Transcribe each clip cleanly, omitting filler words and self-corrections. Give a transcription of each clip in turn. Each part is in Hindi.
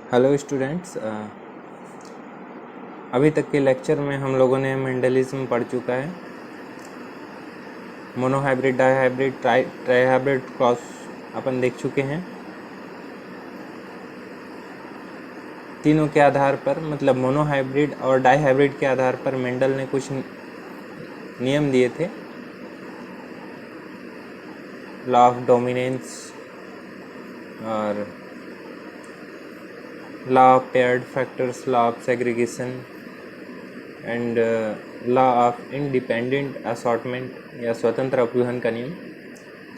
हेलो स्टूडेंट्स, अभी तक के लेक्चर में हम लोगों ने मेंडलिज्म पढ़ चुका है। मोनोहाइब्रिड, डाईहाइब्रिड, ट्राईहाइब्रिड क्रॉस अपन देख चुके हैं। तीनों के आधार पर, मतलब मोनोहाइब्रिड और डाईहाइब्रिड के आधार पर मेंडल ने कुछ नियम दिए थे। लॉ ऑफ डोमिनेंस और law of paired factors, law of segregation and law of independent assortment या स्वतंत्र अपव्यूहन का नियम।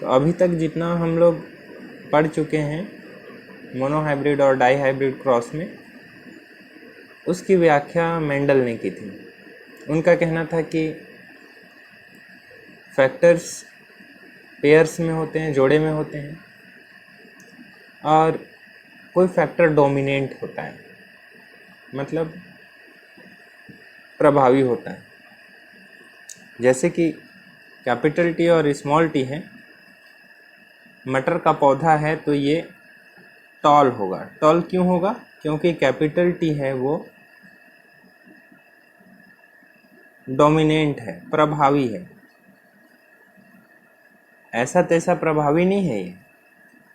तो अभी तक जितना हम लोग पढ़ चुके हैं मोनोहाइब्रिड और डाईहाइब्रिड क्रॉस में, उसकी व्याख्या मेंडल ने की थी। उनका कहना था कि फैक्टर्स पेयर्स में होते हैं, जोड़े में होते हैं, और कोई फैक्टर डोमिनेंट होता है, मतलब प्रभावी होता है। जैसे कि कैपिटल टी और स्मॉल टी है। मटर का पौधा है तो ये टॉल होगा। टॉल क्यों होगा? क्योंकि कैपिटल टी है वो डोमिनेंट है, प्रभावी है। ऐसा तैसा प्रभावी नहीं है,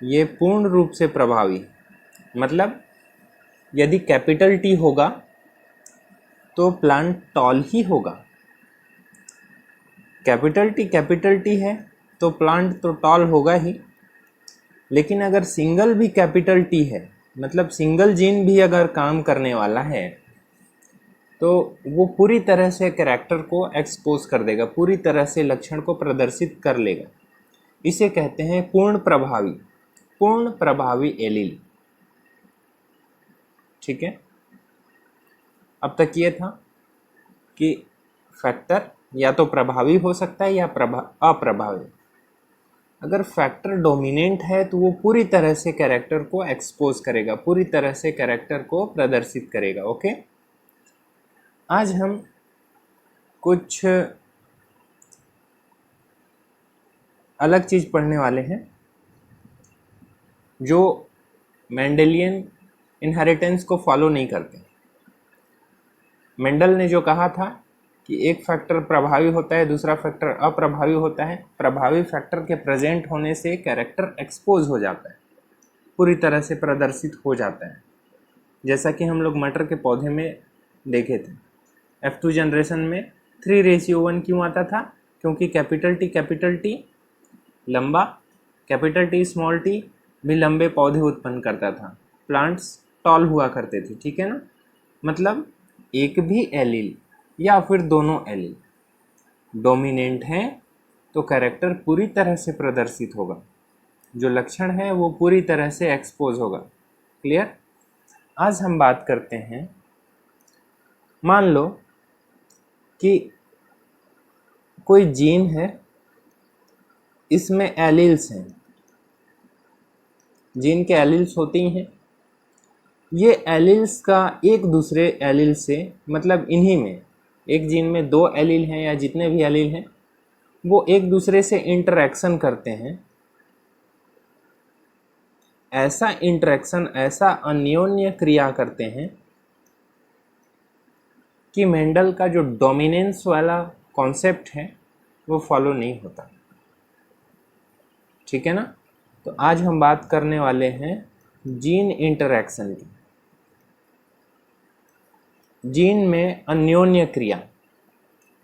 ये पूर्ण रूप से प्रभावी है। मतलब यदि कैपिटल टी होगा तो प्लांट टॉल ही होगा। कैपिटल टी है तो प्लांट तो टॉल होगा ही। लेकिन अगर सिंगल भी कैपिटल टी है, मतलब सिंगल जीन भी अगर काम करने वाला है, तो वो पूरी तरह से कैरेक्टर को एक्सपोज कर देगा, पूरी तरह से लक्षण को प्रदर्शित कर लेगा। इसे कहते हैं पूर्ण प्रभावी एलील। ठीक है। अब तक ये था कि फैक्टर या तो प्रभावी हो सकता है या अप्रभावी। अगर फैक्टर डोमिनेंट है तो वो पूरी तरह से कैरेक्टर को एक्सपोज करेगा, पूरी तरह से कैरेक्टर को प्रदर्शित करेगा। ओके, आज हम कुछ अलग चीज़ पढ़ने वाले हैं जो मेंडेलियन इनहेरिटेंस को फॉलो नहीं करते। मेंडल ने जो कहा था कि एक फैक्टर प्रभावी होता है, दूसरा फैक्टर अप्रभावी होता है। प्रभावी फैक्टर के प्रेजेंट होने से कैरेक्टर एक्सपोज हो जाता है, पूरी तरह से प्रदर्शित हो जाता है। जैसा कि हम लोग मटर के पौधे में देखे थे। F2 जनरेशन में 3:1 क्यों आता था? क्योंकि कैपिटल टी लंबा, कैपिटल टी स्मॉल टी भी लंबे पौधे उत्पन्न करता था। प्लांट्स टॉल हुआ करते थे। ठीक है ना। मतलब एक भी एलील या फिर दोनों एलील डोमिनेंट हैं तो कैरेक्टर पूरी तरह से प्रदर्शित होगा, जो लक्षण है वो पूरी तरह से एक्सपोज होगा। क्लियर? आज हम बात करते हैं, मान लो कि कोई जीन है, इसमें एलील्स हैं, जीन के एलील्स होती हैं। ये एलील्स का एक दूसरे एलील से, मतलब इन्हीं में एक जीन में 2 एलील हैं या जितने भी एलील हैं, वो एक दूसरे से इंटरेक्शन करते हैं। ऐसा इंटरेक्शन, ऐसा अन्योन्य क्रिया करते हैं कि मेंडल का जो डोमिनेंस वाला कॉन्सेप्ट है वो फॉलो नहीं होता। ठीक है ना। तो आज हम बात करने वाले हैं जीन इंटरेक्शन की, जीन में अन्योन्य क्रिया।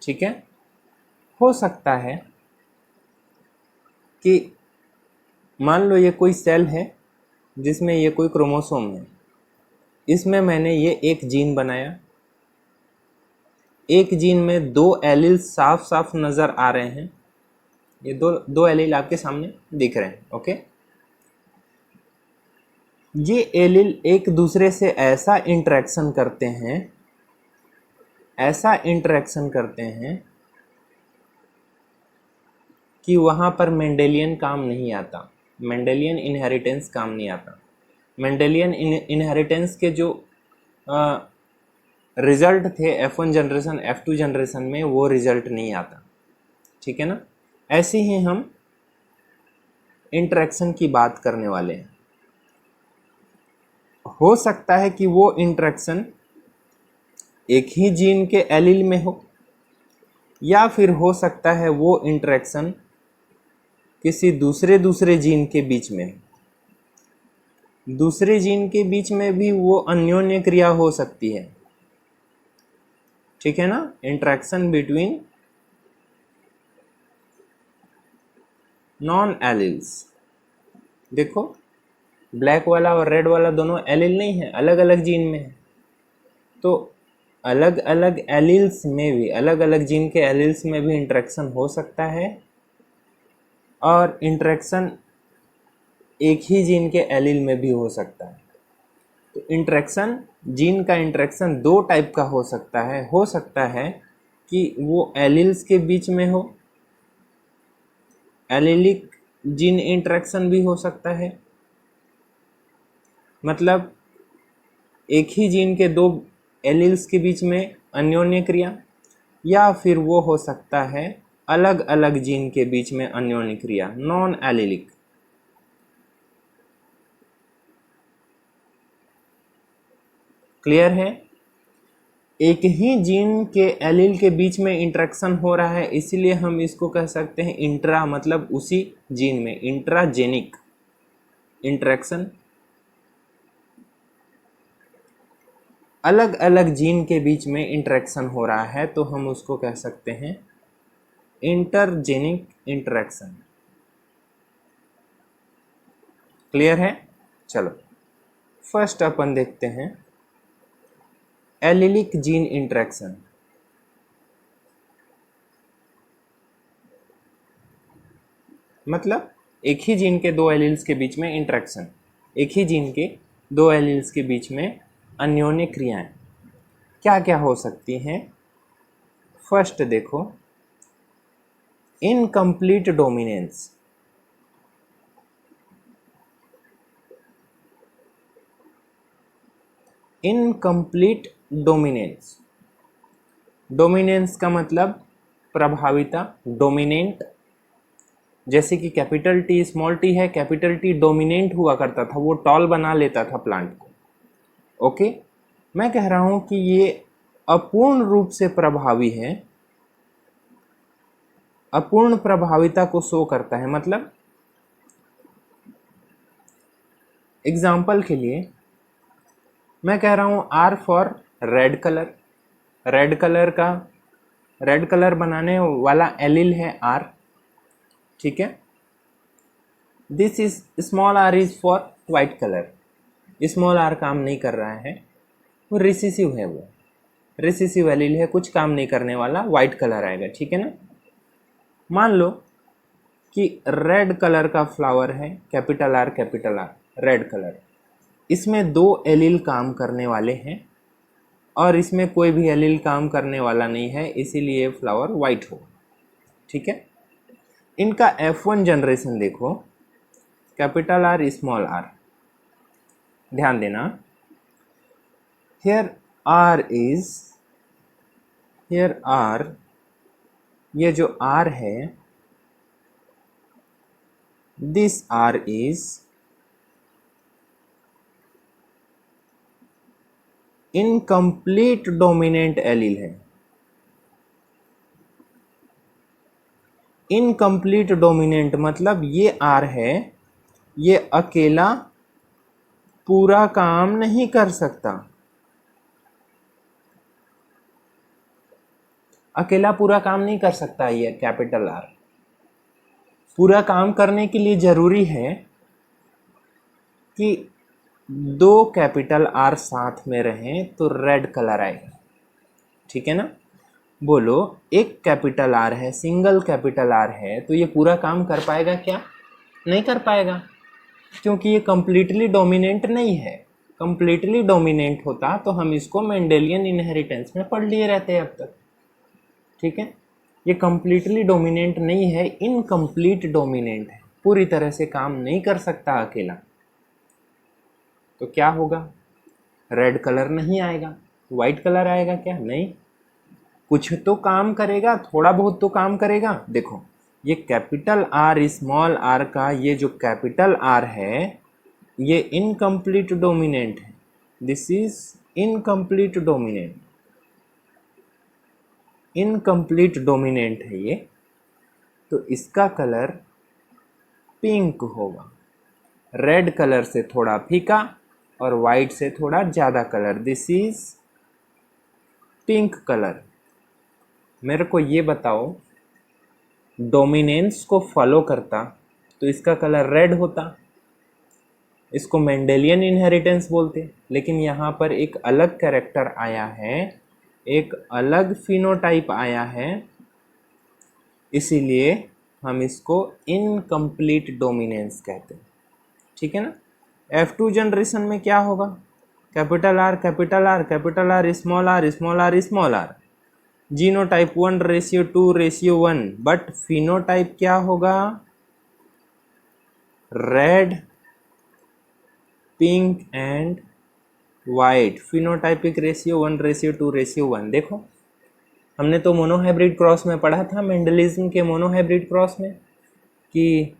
ठीक है। हो सकता है कि मान लो ये कोई सेल है जिसमें ये कोई क्रोमोसोम है, इसमें मैंने ये एक जीन बनाया। एक जीन में 2 एलील साफ साफ नज़र आ रहे हैं। ये दो एलील आपके सामने दिख रहे हैं। ओके, ये एलील एक दूसरे से ऐसा इंटरेक्शन करते हैं, ऐसा इंटरेक्शन करते हैं कि वहाँ पर मेंडेलियन काम नहीं आता, मेंडेलियन इनहेरिटेंस काम नहीं आता। मेंडेलियन इनहेरिटेंस के जो रिजल्ट थे F1 जनरेशन, F2 जनरेशन में, वो रिजल्ट नहीं आता। ठीक है ना। ऐसे ही हम इंटरेक्शन की बात करने वाले हैं। हो सकता है कि वो इंटरेक्शन एक ही जीन के एलील में हो, या फिर हो सकता है वो इंटरेक्शन किसी दूसरे जीन के बीच में हो। दूसरे जीन के बीच में भी वो अन्योन्य क्रिया हो सकती है, ठीक है ना। Interaction between non alleles. देखो ब्लैक वाला और रेड वाला दोनों एलील नहीं है, अलग अलग जीन में है। तो अलग अलग एलील्स में भी, अलग अलग जीन के एलील्स में भी इंटरेक्शन हो सकता है, और इंटरेक्शन एक ही जीन के एलील में भी हो सकता है। तो इंटरेक्शन, जीन का इंटरेक्शन दो टाइप का हो सकता है कि वो एलील्स के बीच में हो, एलिलिक जीन इंटरेक्शन भी हो सकता है, मतलब एक ही जीन के दो एलील्स के बीच में अन्योन्य क्रिया, या फिर वो हो सकता है अलग अलग जीन के बीच में अन्योन्य क्रिया, नॉन एलिलिक। क्लियर है। एक ही जीन के एलील के बीच में इंटरेक्शन हो रहा है, इसीलिए हम इसको कह सकते हैं इंट्रा, मतलब उसी जीन में इंट्राजेनिक इंटरेक्शन। अलग अलग जीन के बीच में इंटरेक्शन हो रहा है तो हम उसको कह सकते हैं इंटरजेनिक इंटरेक्शन। क्लियर है। चलो फर्स्ट अपन देखते हैं एलिलिक जीन इंटरेक्शन। मतलब एक ही जीन के दो एलील्स के बीच में इंटरेक्शन, एक ही जीन के दो एलील्स के बीच में अन्योन्य क्रियाएं क्या क्या हो सकती हैं। फर्स्ट देखो, incomplete dominance. Incomplete dominance, dominance का मतलब प्रभाविता, डोमिनेंट। जैसे कि कैपिटल टी स्मॉल टी है, कैपिटल टी डोमिनेंट हुआ करता था, वो टॉल बना लेता था प्लांट को। ओके, मैं कह रहा हूं कि ये अपूर्ण रूप से प्रभावी है, अपूर्ण प्रभाविता को शो करता है। मतलब एग्जाम्पल के लिए मैं कह रहा हूं R for red colour. Red colour बनाने वाला एलील है आर, ठीक है। This is small R is for white colour. Small R काम नहीं कर रहा है, वो रिसेसिव है, वो रिसेसिव एलील है, कुछ काम नहीं करने वाला, वाइट कलर आएगा, ठीक है ना। मान लो कि रेड कलर का फ्लावर है, कैपिटल आर रेड कलर। इसमें दो एलील काम करने वाले हैं और इसमें कोई भी एलील काम करने वाला नहीं है, इसीलिए फ्लावर वाइट हो, ठीक है। इनका F1 जनरेशन देखो, कैपिटल आर स्मॉल आर। ध्यान देना, हियर आर, ये जो आर है, this R is incomplete dominant allele है। इनकम्प्लीट डोमिनेंट मतलब ये आर है, ये अकेला पूरा काम नहीं कर सकता, अकेला पूरा काम नहीं कर सकता। ये कैपिटल आर पूरा काम करने के लिए जरूरी है कि दो कैपिटल आर साथ में रहें तो रेड कलर आएगा, ठीक है ना। बोलो एक कैपिटल आर है, सिंगल कैपिटल आर है, तो ये पूरा काम कर पाएगा क्या? नहीं कर पाएगा, क्योंकि ये कंप्लीटली डोमिनेंट नहीं है। कंप्लीटली डोमिनेंट होता तो हम इसको मेंडेलियन इनहेरिटेंस में पढ़ लिए रहते अब तक, ठीक है। ये कंप्लीटली डोमिनेंट नहीं है, इनकम्प्लीट डोमिनेंट है, पूरी तरह से काम नहीं कर सकता अकेला। तो क्या होगा? रेड कलर नहीं आएगा, वाइट कलर आएगा क्या? नहीं, कुछ तो काम करेगा, थोड़ा बहुत तो काम करेगा। देखो ये कैपिटल आर स्मॉल आर का ये जो कैपिटल आर है, ये इनकम्प्लीट डोमिनेंट है, this is incomplete dominant, incomplete dominant है ये, तो इसका कलर पिंक होगा, रेड कलर से थोड़ा फीका और वाइट से थोड़ा ज़्यादा colour, this is pink colour. मेरे को ये बताओ, डोमिनेंस को फॉलो करता तो इसका कलर रेड होता, इसको मेंडेलियन इनहेरिटेंस बोलते, लेकिन यहाँ पर एक अलग कैरेक्टर आया है, एक अलग फिनोटाइप आया है, इसीलिए हम इसको इनकम्प्लीट डोमिनेंस कहते हैं। ठीक है ना। F2 जनरेशन में क्या होगा, capital R capital R capital R small R small R small R, genotype 1:2:1, but phenotype क्या होगा, red pink and white, phenotypic ratio 1:2:1। देखो हमने तो मोनोहाइब्रिड क्रॉस में पढ़ा था, मेंडलिज्म के मोनोहाइब्रिड क्रॉस में, कि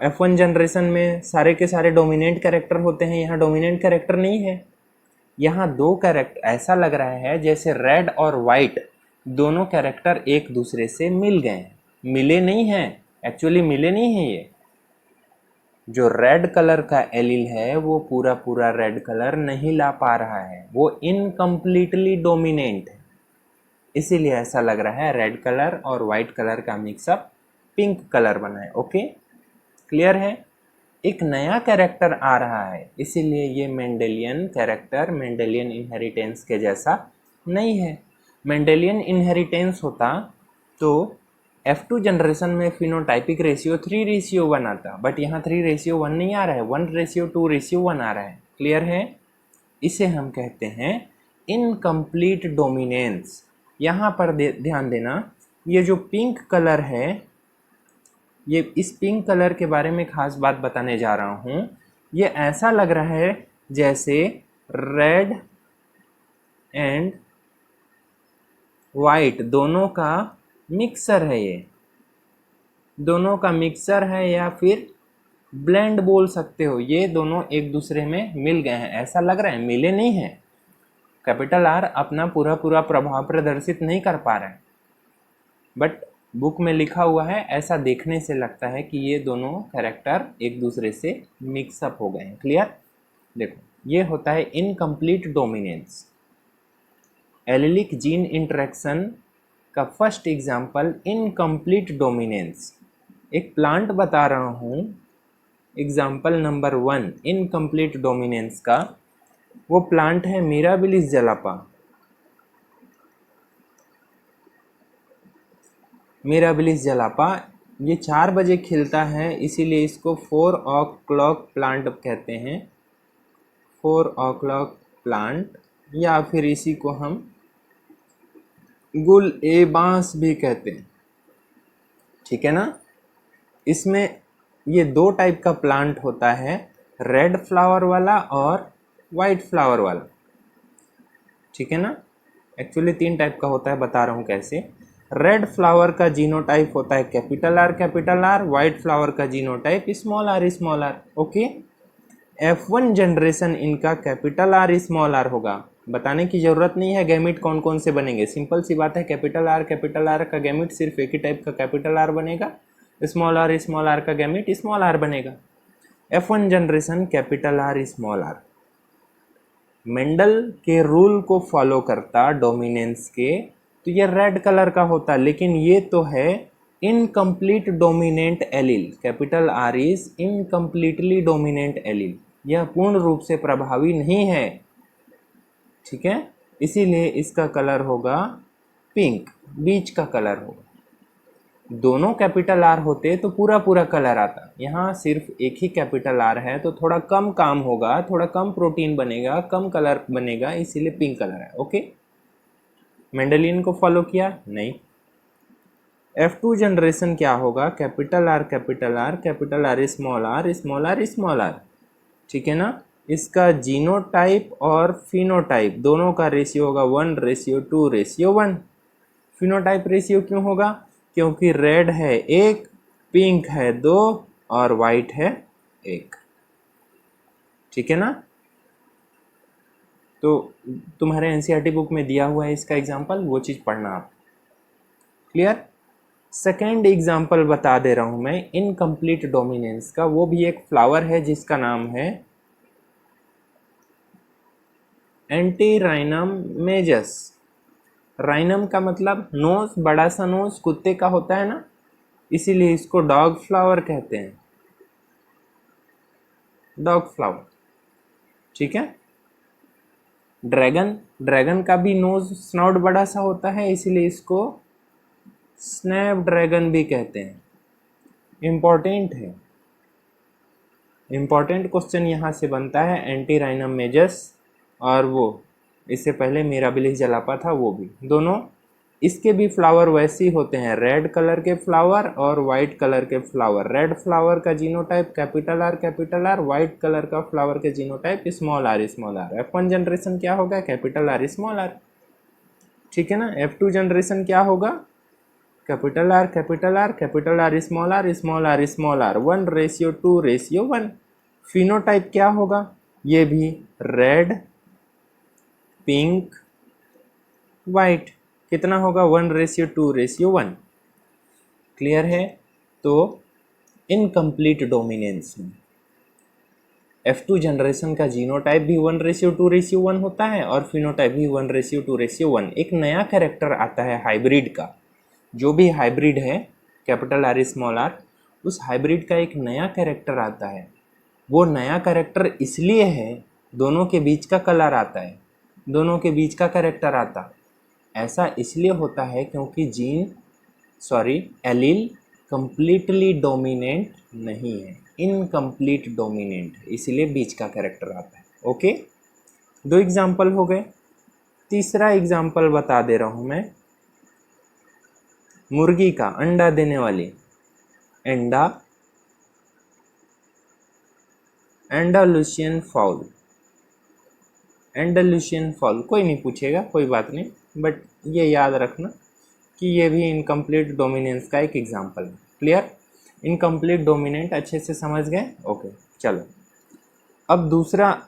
F1 जनरेशन में सारे के सारे डोमिनेंट कैरेक्टर होते हैं, यहाँ डोमिनेंट कैरेक्टर नहीं है, यहाँ दो कैरेक्टर, ऐसा लग रहा है जैसे रेड और वाइट दोनों कैरेक्टर एक दूसरे से मिल गए हैं, मिले नहीं हैं, एक्चुअली मिले नहीं हैं। ये जो रेड कलर का एलील है वो पूरा पूरा रेड कलर नहीं ला पा रहा है, वो इनकम्प्लीटली डोमिनेंट है, इसीलिए ऐसा लग रहा है रेड कलर और वाइट कलर का मिक्सअप पिंक कलर बना है। ओके, क्लियर है। एक नया कैरेक्टर आ रहा है, इसीलिए ये मेंडेलियन कैरेक्टर मेंडेलियन इनहेरिटेंस के जैसा नहीं है। मेंडेलियन इनहेरिटेंस होता तो F2 जनरेशन में फिनोटाइपिक रेशियो 3:1 आता, बट यहाँ 3:1 नहीं आ रहा है, 1:2:1 आ रहा है। क्लियर है। इसे हम कहते हैं इनकम्प्लीट डोमिनेंस। यहाँ पर ध्यान देना, ये जो पिंक कलर है, ये इस पिंक कलर के बारे में खास बात बताने जा रहा हूँ। ये ऐसा लग रहा है जैसे रेड एंड वाइट दोनों का मिक्सर है, ये दोनों का मिक्सर है, या फिर ब्लेंड बोल सकते हो, ये दोनों एक दूसरे में मिल गए हैं, ऐसा लग रहा है, मिले नहीं हैं। कैपिटल आर अपना पूरा पूरा प्रभाव प्रदर्शित नहीं कर पा रहे हैं, बट बुक में लिखा हुआ है, ऐसा देखने से लगता है कि ये दोनों कैरेक्टर एक दूसरे से मिक्सअप हो गए हैं। क्लियर। देखो ये होता है incomplete dominance. Allylic gene interaction का फर्स्ट एग्जाम्पल इनकम्प्लीट डोमिनेंस। एक प्लांट बता रहा हूँ, एग्जाम्पल नंबर 1 इनकम्प्लीट डोमिनेंस का, वो प्लांट है मिराबिलिस जलापा। मिराबिलिस जलापा ये 4 बजे खिलता है, इसीलिए इसको 4 o'clock प्लांट कहते हैं, 4 o'clock प्लांट, या फिर इसी को हम गुल ए बांस भी कहते हैं। ठीक है ना। इसमें ये दो टाइप का प्लांट होता है, रेड फ्लावर वाला और वाइट फ्लावर वाला। ठीक है ना। एक्चुअली 3 टाइप का होता है, बता रहा हूँ कैसे। रेड फ्लावर का जीनोटाइप होता है कैपिटल आर, वाइट फ्लावर का genotype small R. Okay. F1 generation इनका कैपिटल आर स्मॉल आर होगा, बताने की ज़रूरत नहीं है गैमिट कौन कौन से बनेंगे, सिंपल सी बात है। कैपिटल आर का गैमिट सिर्फ एक ही टाइप का कैपिटल आर बनेगा, स्मॉल आर का गैमिट स्मॉल आर बनेगा। F1 generation capital R small R. Mendel के रूल को फॉलो करता डोमिनेंस के, तो ये रेड कलर का होता, लेकिन ये तो है incomplete dominant allele. Capital R is incompletely dominant allele, यह पूर्ण रूप से प्रभावी नहीं है। ठीक है, इसीलिए इसका कलर होगा पिंक, बीच का कलर होगा। दोनों कैपिटल आर होते तो पूरा पूरा कलर आता, यहाँ सिर्फ एक ही कैपिटल आर है, तो थोड़ा कम काम होगा, थोड़ा कम प्रोटीन बनेगा, कम कलर बनेगा, इसीलिए पिंक कलर है। ओके। मेंडेलियन को फॉलो किया नहीं। F2 जनरेशन क्या होगा, कैपिटल आर स्मॉल आर। ठीक है ना। इसका जीनोटाइप और फिनोटाइप दोनों का रेशियो होगा 1:2:1। फिनोटाइप रेशियो क्यों होगा, क्योंकि रेड है 1, पिंक है 2 और वाइट है 1। ठीक है ना। तो तुम्हारे एनसीईआरटी बुक में दिया हुआ है इसका एग्जाम्पल, वो चीज़ पढ़ना आप। क्लियर। सेकेंड एग्जाम्पल बता दे रहा हूँ मैं इनकम्प्लीट डोमिनेंस का। वो भी एक फ्लावर है जिसका नाम है एंटीराइनम मेजस। राइनम का मतलब नोज, बड़ा सा नोज कुत्ते का होता है ना, इसीलिए इसको डॉग फ्लावर कहते हैं, डॉग फ्लावर। ठीक है। ड्रैगन, ड्रैगन का भी नोज स्नॉट बड़ा सा होता है, इसीलिए इसको स्नैप ड्रैगन भी कहते हैं। इम्पॉर्टेंट है, इम्पॉर्टेंट क्वेश्चन यहाँ से बनता है एंटीराइनम मेजस, और वो इससे पहले मिराबिलिस जलापा था वो भी, दोनों इसके भी फ्लावर वैसे ही होते हैं, रेड कलर के फ्लावर और वाइट कलर के फ्लावर। रेड फ्लावर का genotype capital R, white colour का फ्लावर के genotype small R. F1 generation क्या होगा, कैपिटल आर स्मॉल आर। ठीक है ना। F2 जनरेशन क्या होगा, capital R small R 1:2:1। Phenotype क्या होगा, ये भी रेड पिंक वाइट, कितना होगा 1:2:1। क्लियर है। तो इनकम्प्लीट डोमिनेंस में F2 जनरेशन का जीनोटाइप भी 1:2:1 होता है और फिनोटाइप भी 1:2:1। एक नया कैरेक्टर आता है हाइब्रिड का, जो भी हाइब्रिड है कैपिटल आर स्मॉल आर, उस हाइब्रिड का एक नया कैरेक्टर आता है। वो नया कैरेक्टर इसलिए है, दोनों के बीच का कलर आता है, दोनों के बीच का कैरेक्टर आता, ऐसा इसलिए होता है क्योंकि एलील कंप्लीटली डोमिनेंट नहीं है, इनकम्प्लीट डोमिनेंट, इसलिए बीच का कैरेक्टर आता है। ओके, 2 एग्जाम्पल हो गए। तीसरा एग्जाम्पल बता दे रहा हूँ मैं, मुर्गी का, अंडा देने वाली, एंडालुसियन फाउल। एंडालुसियन फाउल कोई नहीं पूछेगा, कोई बात नहीं, बट ये याद रखना कि ये भी इनकम्प्लीट डोमिनेंस का एक एग्जाम्पल है। क्लियर। इनकम्प्लीट डोमिनेंट अच्छे से समझ गए। ओके, चलो अब दूसरा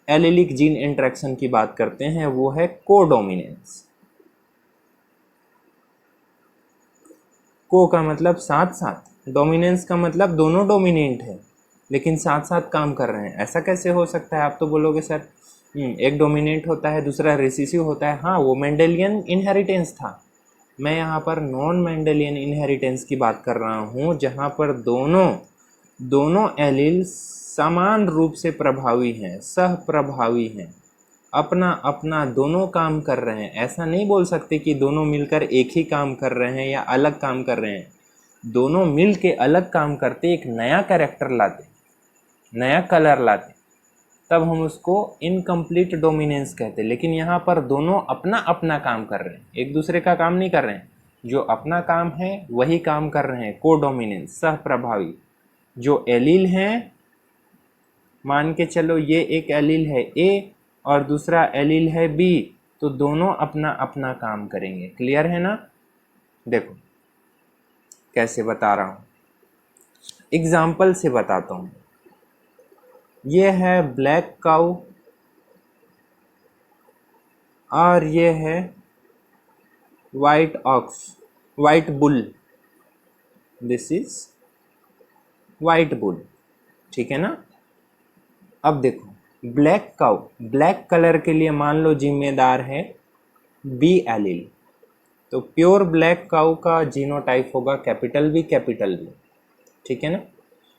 एलिलिक जीन इंटरेक्शन की बात करते हैं, वो है कोडोमिनेंस। को का मतलब साथ साथ, डोमिनेंस का मतलब दोनों डोमिनेंट है लेकिन साथ साथ काम कर रहे हैं। ऐसा कैसे हो सकता है, आप तो बोलोगे सर एक डोमिनेंट होता है दूसरा रिसेसिव होता है। हाँ, वो मेंडेलियन इनहेरिटेंस था, मैं यहाँ पर नॉन मेंडेलियन इनहेरिटेंस की बात कर रहा हूँ, जहाँ पर दोनों एलील समान रूप से प्रभावी हैं, सह प्रभावी हैं, अपना अपना दोनों काम कर रहे हैं। ऐसा नहीं बोल सकते कि दोनों मिलकर एक ही काम कर रहे हैं या अलग काम कर रहे हैं। दोनों मिल के अलग काम करते, एक नया कैरेक्टर लाते, नया कलर लाते, तब हम उसको इनकम्प्लीट डोमिनेंस कहते। लेकिन यहाँ पर दोनों अपना अपना काम कर रहे हैं, एक दूसरे का काम नहीं कर रहे हैं, जो अपना काम है वही काम कर रहे हैं, को डोमिनेंस, सह प्रभावी। जो एलील हैं, मान के चलो ये एक एलील है ए और दूसरा एलील है बी, तो दोनों अपना अपना काम करेंगे। क्लियर है ना। देखो कैसे बता रहा हूँ, एग्जाम्पल से बताता हूँ। ये है ब्लैक काऊ और ये है white bull. This is white bull. ठीक है ना। अब देखो ब्लैक काऊ, ब्लैक कलर के लिए मान लो जिम्मेदार है बी एलील, तो प्योर ब्लैक काऊ का जीनोटाइप होगा कैपिटल बी। ठीक है ना।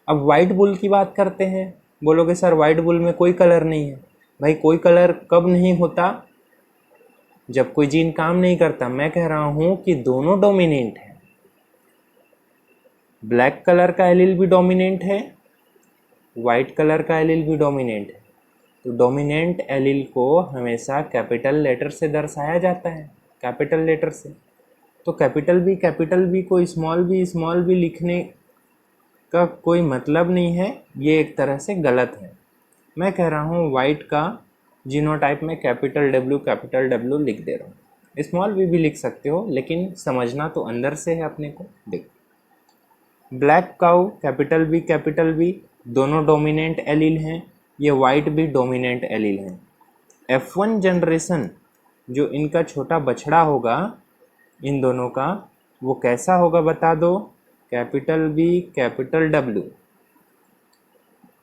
अब वाइट बुल की बात करते हैं, बोलोगे सर वाइट बुल में कोई कलर नहीं है। भाई कोई कलर कब नहीं होता, जब कोई जीन काम नहीं करता। मैं कह रहा हूं कि दोनों डोमिनेंट है, ब्लैक कलर का एलील भी डोमिनेंट है, वाइट कलर का एलील भी डोमिनेंट है। तो डोमिनेंट एलील को हमेशा कैपिटल लेटर से दर्शाया जाता है, कैपिटल लेटर से। तो कैपिटल बी को स्मॉल बी लिखने का कोई मतलब नहीं है, ये एक तरह से गलत है। मैं कह रहा हूँ वाइट का जीनोटाइप में कैपिटल डब्ल्यू लिख दे रहा हूँ। स्मॉल भी लिख सकते हो, लेकिन समझना तो अंदर से है अपने को। देखो ब्लैक काऊ कैपिटल बी दोनों डोमिनेंट एलील हैं, ये वाइट भी डोमिनेंट एलील हैं। F1 जनरेशन जो इनका छोटा बछड़ा होगा इन दोनों का, वो कैसा होगा बता दो? Capital B capital W।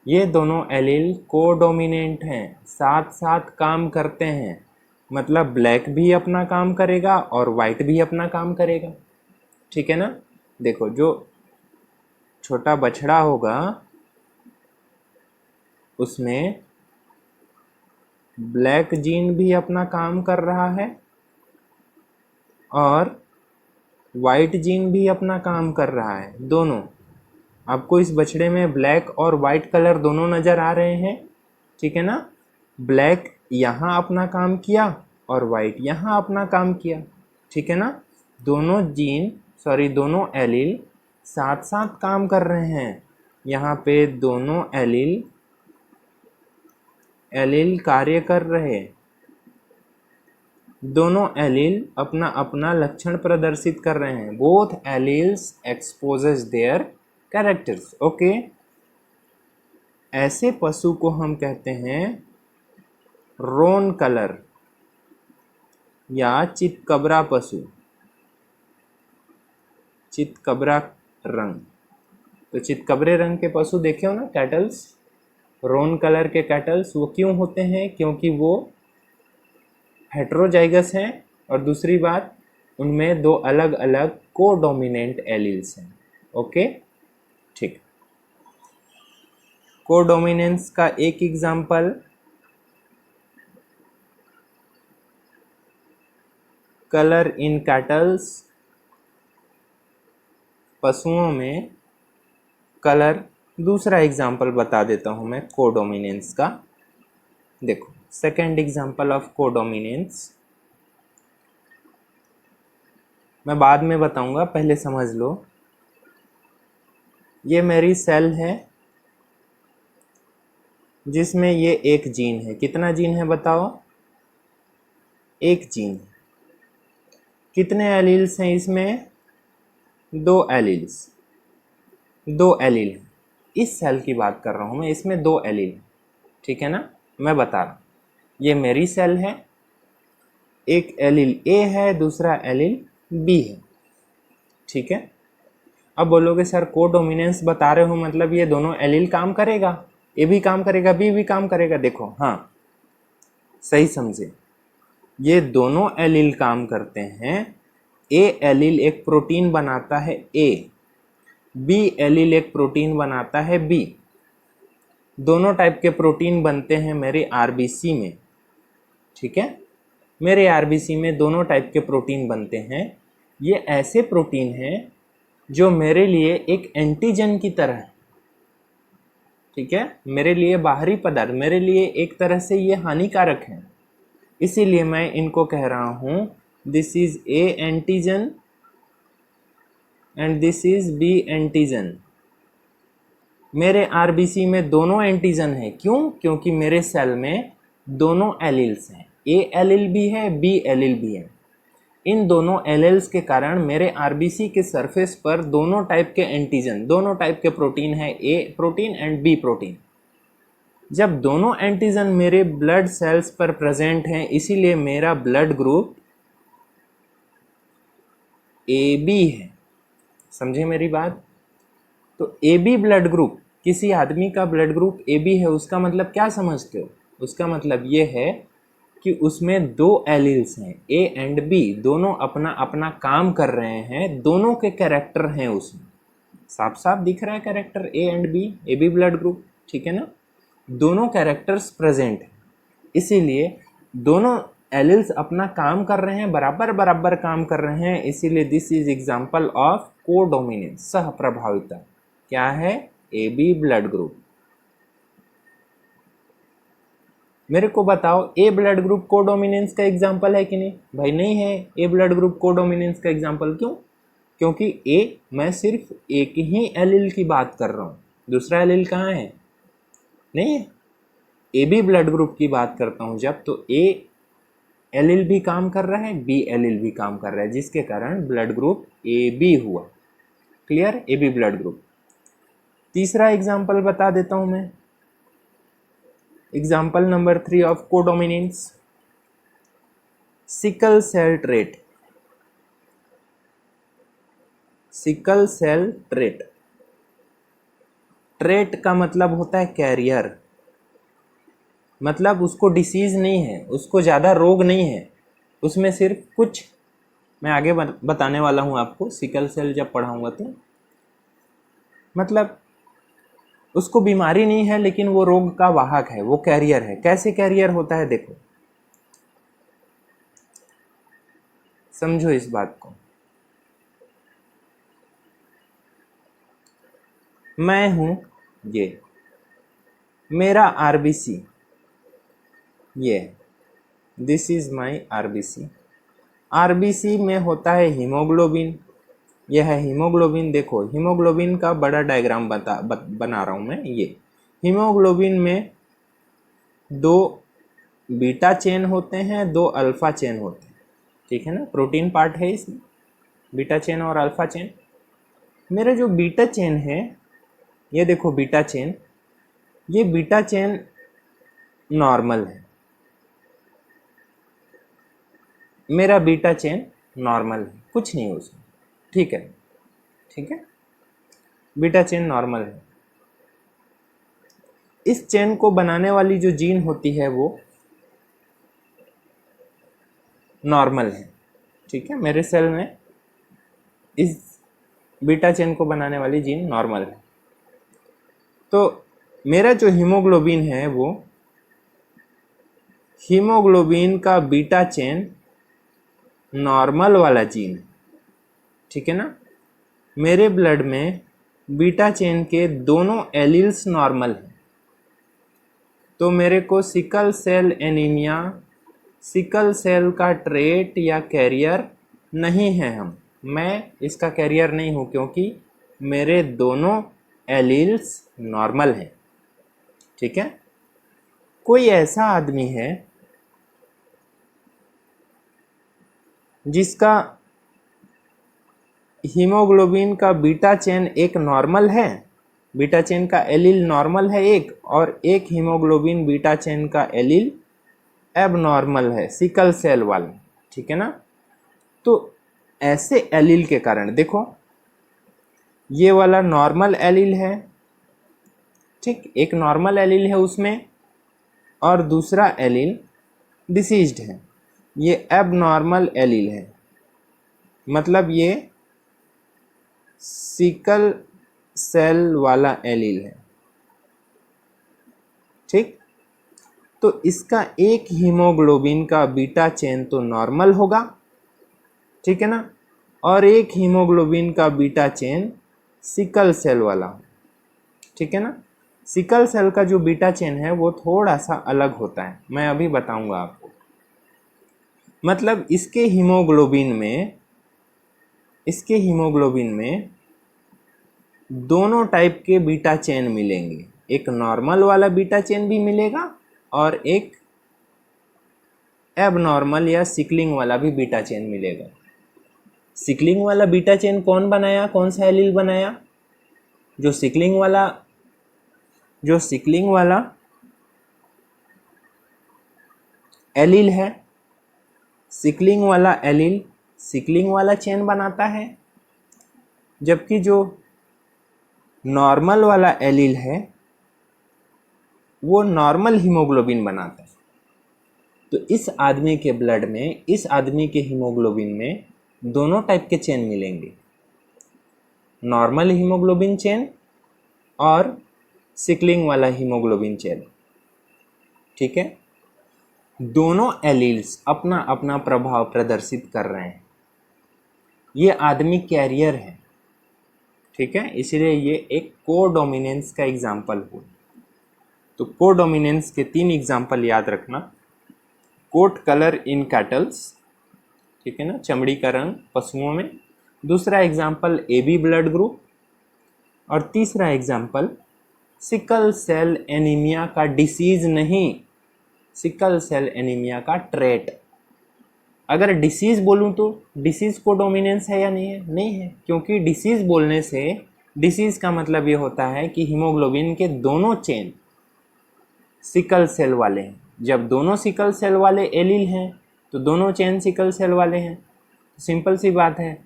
ये दोनों एलील कोडोमिनेंट हैं, साथ साथ काम करते हैं, मतलब ब्लैक भी अपना काम करेगा और वाइट भी अपना काम करेगा। ठीक है ना? देखो, जो छोटा बछड़ा होगा उसमें ब्लैक जीन भी अपना काम कर रहा है और वाइट जीन भी अपना काम कर रहा है। दोनों, आपको इस बछड़े में ब्लैक और वाइट कलर दोनों नज़र आ रहे हैं। ठीक है ना? ब्लैक यहाँ अपना काम किया और वाइट यहाँ अपना काम किया। ठीक है ना? दोनों एलील साथ साथ काम कर रहे हैं। यहाँ पे दोनों एलील कार्य कर रहे, दोनों एलील अपना अपना लक्षण प्रदर्शित कर रहे हैं। Both alleles exposes their characters. Okay, ऐसे पशु को हम कहते हैं रोन कलर या चितकबरा पशु, चितकबरा रंग। तो चितकबरे रंग के पशु देखे हो ना, कैटल्स, रोन कलर के कैटल्स। वो क्यों होते हैं? क्योंकि वो हेट्रोजाइगस हैं और दूसरी बात, उनमें दो अलग अलग कोडोमिनेंट एलील्स हैं। ओके, ठीक। कोडोमिनेंस का एक एग्जाम्पल कलर इन कैटल्स, पशुओं में कलर। दूसरा एग्जाम्पल बता देता हूं मैं कोडोमिनेंस का। देखो, सेकेंड एग्जाम्पल ऑफ कोडोमिनेंस मैं बाद में बताऊंगा, पहले समझ लो। ये मेरी सेल है जिसमें ये एक जीन है। कितना जीन है बताओ? एक जीन। कितने एलील्स हैं इसमें? दो एलील्स, दो एलील हैं। इस सेल की बात कर रहा हूं मैं, इसमें दो एलील हैं। ठीक है ना? मैं बता रहा हूं, ये मेरी सेल है, एक एलील ए है, दूसरा एलील बी है। ठीक है? अब बोलोगे सर कोडोमिनेंस बता रहे हो, मतलब ये दोनों एलील काम करेगा, ए भी काम करेगा बी भी काम करेगा। देखो, हाँ, सही समझे, ये दोनों एलील काम करते हैं। ए एलील एक प्रोटीन बनाता है ए, बी एलील एक प्रोटीन बनाता है बी। दोनों टाइप के प्रोटीन बनते हैं मेरे आरबीसी में। ठीक है? मेरे आरबीसी में दोनों टाइप के प्रोटीन बनते हैं। ये ऐसे प्रोटीन हैं जो मेरे लिए एक एंटीजन की तरह है। ठीक है? मेरे लिए बाहरी पदार्थ, मेरे लिए एक तरह से ये हानिकारक है। इसीलिए मैं इनको कह रहा हूं this is A antigen and this is B antigen. मेरे आरबीसी में दोनों एंटीजन है। क्यों? क्योंकि मेरे सेल में दोनों एलील्स हैं, ए एलील भी है बी एलील भी है। इन दोनों एलील्स के कारण मेरे आरबीसी के सरफेस पर दोनों टाइप के एंटीजन, दोनों टाइप के प्रोटीन है, ए प्रोटीन एंड बी प्रोटीन। जब दोनों एंटीजन मेरे ब्लड सेल्स पर प्रेजेंट हैं, इसीलिए मेरा ब्लड ग्रुप ए बी है। समझे मेरी बात? तो ए बी ब्लड ग्रुप, किसी आदमी का ब्लड ग्रुप ए बी है, उसका मतलब क्या समझते हो? उसका मतलब ये है कि उसमें दो एलील्स हैं, ए एंड बी, दोनों अपना अपना काम कर रहे हैं, दोनों के कैरेक्टर हैं उसमें। साफ साफ दिख रहा है character A and B, A B blood group. ठीक है ना? दोनों कैरेक्टर्स प्रेजेंट हैं, इसीलिए दोनों एलील्स अपना काम कर रहे हैं, बराबर बराबर काम कर रहे हैं। इसीलिए this is example of codominance, सह प्रभाविता। क्या है? A B blood group. मेरे को बताओ, ए ब्लड ग्रुप कोडोमिनेंस का एग्जाम्पल है कि नहीं? भाई नहीं है ए ब्लड ग्रुप कोडोमिनेंस का एग्जाम्पल। क्यों? क्योंकि ए, मैं सिर्फ एक ही एलील की बात कर रहा हूं, दूसरा एलील कहाँ है? नहीं है। ए बी ब्लड ग्रुप की बात करता हूं जब, तो ए एलील भी काम कर रहा है, बी एलील भी काम कर रहा है, जिसके कारण ब्लड ग्रुप ए बी हुआ। Clear? A B blood group. तीसरा एग्जाम्पल बता देता हूं मैं, example number 3 of codominance, sickle cell trait. Sickle cell trait, trait का मतलब होता है कैरियर, मतलब उसको डिसीज नहीं है, उसको ज़्यादा रोग नहीं है, उसमें सिर्फ कुछ, मैं आगे बताने वाला हूँ आपको सिकल सेल जब पढ़ाऊँगा तो, मतलब उसको बीमारी नहीं है लेकिन वो रोग का वाहक है, वो कैरियर है। कैसे कैरियर होता है देखो, समझो इस बात को। मैं हूं ये, मेरा आरबीसी ये, this is my RBC. RBC में होता है हीमोग्लोबिन, यह है हीमोग्लोबिन। देखो हीमोग्लोबिन का बड़ा डायग्राम बना रहा हूं मैं। ये हीमोग्लोबिन में 2 बीटा चेन होते हैं, 2 अल्फा चेन होते हैं, ठीक है ना, प्रोटीन पार्ट है इसमें, बीटा चेन और अल्फा चेन। मेरा जो बीटा चेन है, ये देखो बीटा चेन, ये बीटा चेन नॉर्मल है, मेरा बीटा चेन नॉर्मल है, कुछ नहीं है उसमें, ठीक है, ठीक है, बीटा चेन नॉर्मल है। इस चेन को बनाने वाली जो जीन होती है वो नॉर्मल है, ठीक है, मेरे सेल में इस बीटा चेन को बनाने वाली जीन नॉर्मल है। तो मेरा जो हीमोग्लोबिन है वो हीमोग्लोबिन का बीटा चेन नॉर्मल वाला जीन, ठीक है ना। मेरे ब्लड में बीटा चेन के दोनों एलील्स नॉर्मल हैं, तो मेरे को sickle cell anaemia, sickle cell का ट्रेट या कैरियर नहीं है मैं इसका कैरियर नहीं हूँ, क्योंकि मेरे दोनों एलील्स नॉर्मल हैं, ठीक है। कोई ऐसा आदमी है जिसका हीमोग्लोबिन का बीटा चेन एक नॉर्मल है, बीटा चेन का एलील नॉर्मल है एक, और एक हीमोग्लोबिन बीटा चेन का एलील एबनॉर्मल है, सिकल सेल वाला, ठीक है ना। तो ऐसे एलील के कारण देखो, ये वाला नॉर्मल एलील है, ठीक, एक नॉर्मल एलील है उसमें, और दूसरा एलील डिसीज्ड है, ये एबनॉर्मल एलील है, मतलब ये सिकल सेल वाला एलील है, ठीक। तो इसका एक हीमोग्लोबिन का बीटा चेन तो नॉर्मल होगा, ठीक है ना, और एक हीमोग्लोबिन का बीटा चेन सिकल सेल वाला, ठीक है ना। सिकल सेल का जो बीटा चेन है वो थोड़ा सा अलग होता है, मैं अभी बताऊंगा आपको। मतलब इसके हीमोग्लोबिन में दोनों टाइप के बीटा चेन मिलेंगे, एक नॉर्मल वाला बीटा चेन भी मिलेगा और एक एबनॉर्मल या सिकलिंग वाला भी बीटा चेन मिलेगा। सिकलिंग वाला बीटा चेन कौन बनाया, कौन सा एलील बनाया? जो सिकलिंग वाला एलील है, सिकलिंग वाला एलील सिकलिंग वाला चेन बनाता है, जबकि जो नॉर्मल वाला एलील है वो नॉर्मल हीमोग्लोबिन बनाता है। तो इस आदमी के ब्लड में, इस आदमी के हीमोग्लोबिन में दोनों टाइप के चेन मिलेंगे, नॉर्मल हीमोग्लोबिन चेन और सिकलिंग वाला हीमोग्लोबिन चेन, ठीक है। दोनों एलील्स अपना अपना प्रभाव प्रदर्शित कर रहे हैं। ये आदमी कैरियर है, ठीक है, इसलिए ये एक कोडोमिनेंस का एग्जाम्पल हो। तो कोडोमिनेंस के 3 एग्जाम्पल याद रखना। कोट कलर इन कैटल्स, ठीक है ना, चमड़ी का रंग पशुओं में। दूसरा एग्जाम्पल AB ब्लड ग्रुप, और तीसरा एग्जाम्पल सिकल सेल एनीमिया का डिसीज नहीं, सिकल सेल एनीमिया का ट्रेट। अगर डिसीज बोलूं तो डिसीज कोडोमिनेंस है या नहीं है? नहीं है, क्योंकि डिसीज बोलने से, डिसीज का मतलब ये होता है कि हीमोग्लोबिन के दोनों चेन सिकल सेल वाले हैं। जब दोनों सिकल सेल वाले एलील हैं तो दोनों चेन सिकल सेल वाले हैं। सिंपल सी बात है,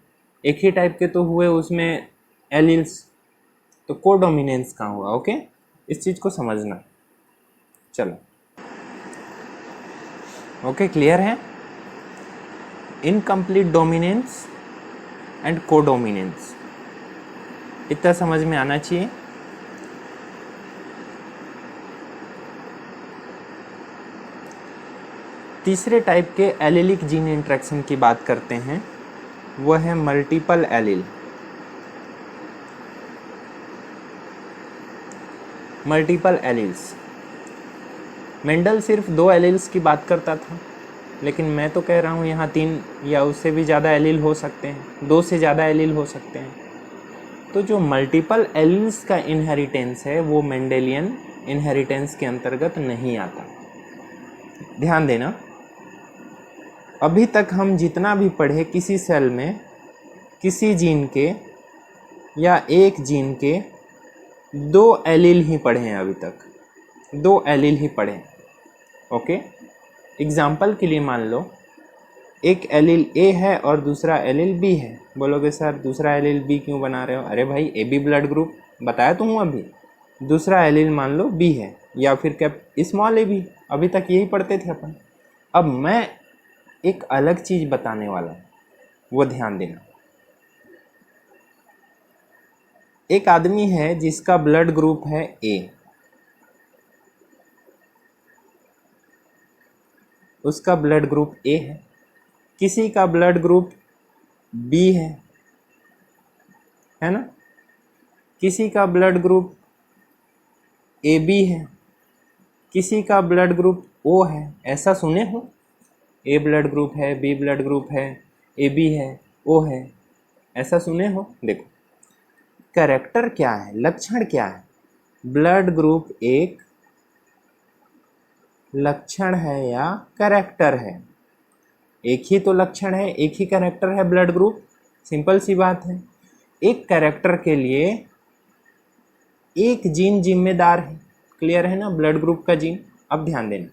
एक ही टाइप के तो हुए उसमें एलील्स, तो कोडोमिनेंस कहाँ हुआ। ओके, इस चीज़ को समझना। चलो, ओके, क्लियर है। इनकम्प्लीट डोमिनेंस एंड कोडोमिनेंस, इतना समझ में आना चाहिए। तीसरे टाइप के एलिलिक जीन इंटरेक्शन की बात करते हैं, वह है multiple allele. Multiple alleles, Mendel सिर्फ 2 एलील्स की बात करता था, लेकिन मैं तो कह रहा हूँ यहाँ 3 या उससे भी ज़्यादा एलील हो सकते हैं, 2 से ज़्यादा एलील हो सकते हैं। तो जो मल्टीपल एलील्स का इनहेरिटेंस है वो मेंडेलियन इनहेरिटेंस के अंतर्गत नहीं आता। ध्यान देना, अभी तक हम जितना भी पढ़े किसी सेल में किसी जीन के या एक जीन के 2 एलील ही पढ़े हैं, अभी तक 2 एलील ही पढ़े। ओके, एग्जाम्पल के लिए मान लो एक एलील ए है और दूसरा एलील बी है। बोलोगे सर दूसरा एलील बी क्यों बना रहे हो? अरे भाई, ए बी ब्लड ग्रुप बताया तो हूँ अभी। दूसरा एलील मान लो बी है या फिर क्या स्मॉल ए बी, अभी तक यही पढ़ते थे अपन। अब मैं एक अलग चीज़ बताने वाला हूँ, वो ध्यान देना। एक आदमी है जिसका ब्लड ग्रुप है ए, उसका ब्लड ग्रुप ए है। किसी का ब्लड ग्रुप बी है ना, किसी का ब्लड ग्रुप ए बी है, किसी का ब्लड ग्रुप ओ है। ऐसा सुने हो? ए ब्लड ग्रुप है, बी ब्लड ग्रुप है, ए बी है, ओ है, ऐसा सुने हो? देखो, कैरेक्टर क्या है, लक्षण क्या है? ब्लड ग्रुप एक लक्षण है या कैरेक्टर है? एक ही तो लक्षण है, एक ही कैरेक्टर है ब्लड ग्रुप। सिंपल सी बात है। एक कैरेक्टर के लिए एक जीन जिम्मेदार है। क्लियर है ना, ब्लड ग्रुप का जीन। अब ध्यान देना,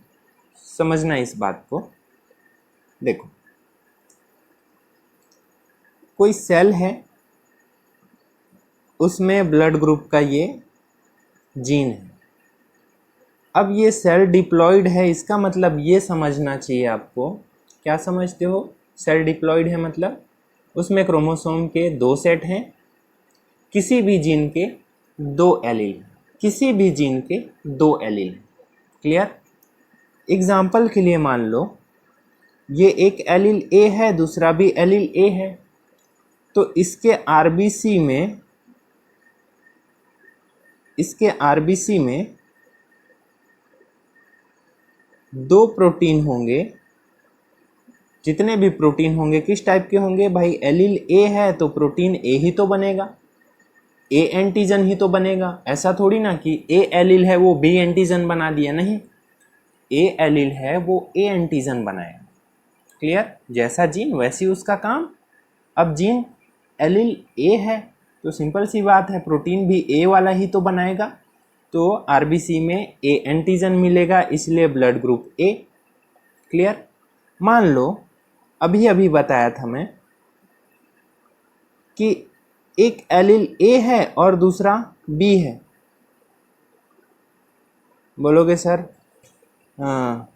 समझना इस बात को। देखो, कोई सेल है, उसमें ब्लड ग्रुप का ये जीन है। अब ये सेल डिप्लॉयड है, इसका मतलब ये समझना चाहिए आपको। क्या समझते हो? सेल डिप्लॉयड है मतलब उसमें क्रोमोसोम के 2 सेट हैं, किसी भी जीन के 2 एलील, किसी भी जीन के 2 एलील। क्लियर? एग्जाम्पल के लिए मान लो ये एक एलील ए है, दूसरा भी एलील ए है, तो इसके आरबीसी में 2 प्रोटीन होंगे। जितने भी प्रोटीन होंगे किस टाइप के होंगे भाई? एलील ए है तो प्रोटीन ए ही तो बनेगा, ए एंटीजन ही तो बनेगा। ऐसा थोड़ी ना कि ए एलील है वो बी एंटीजन बना दिया, नहीं, ए एलील है वो ए एंटीजन बनाएगा। क्लियर? जैसा जीन वैसी उसका काम। अब जीन एलील ए है तो सिंपल सी बात है, प्रोटीन भी ए वाला ही तो बनाएगा, तो आरबीसी में ए एंटीजन मिलेगा, इसलिए ब्लड ग्रुप ए। क्लियर? मान लो अभी अभी बताया था मैं कि एक एलील ए है और दूसरा बी है। बोलोगे सर हाँ,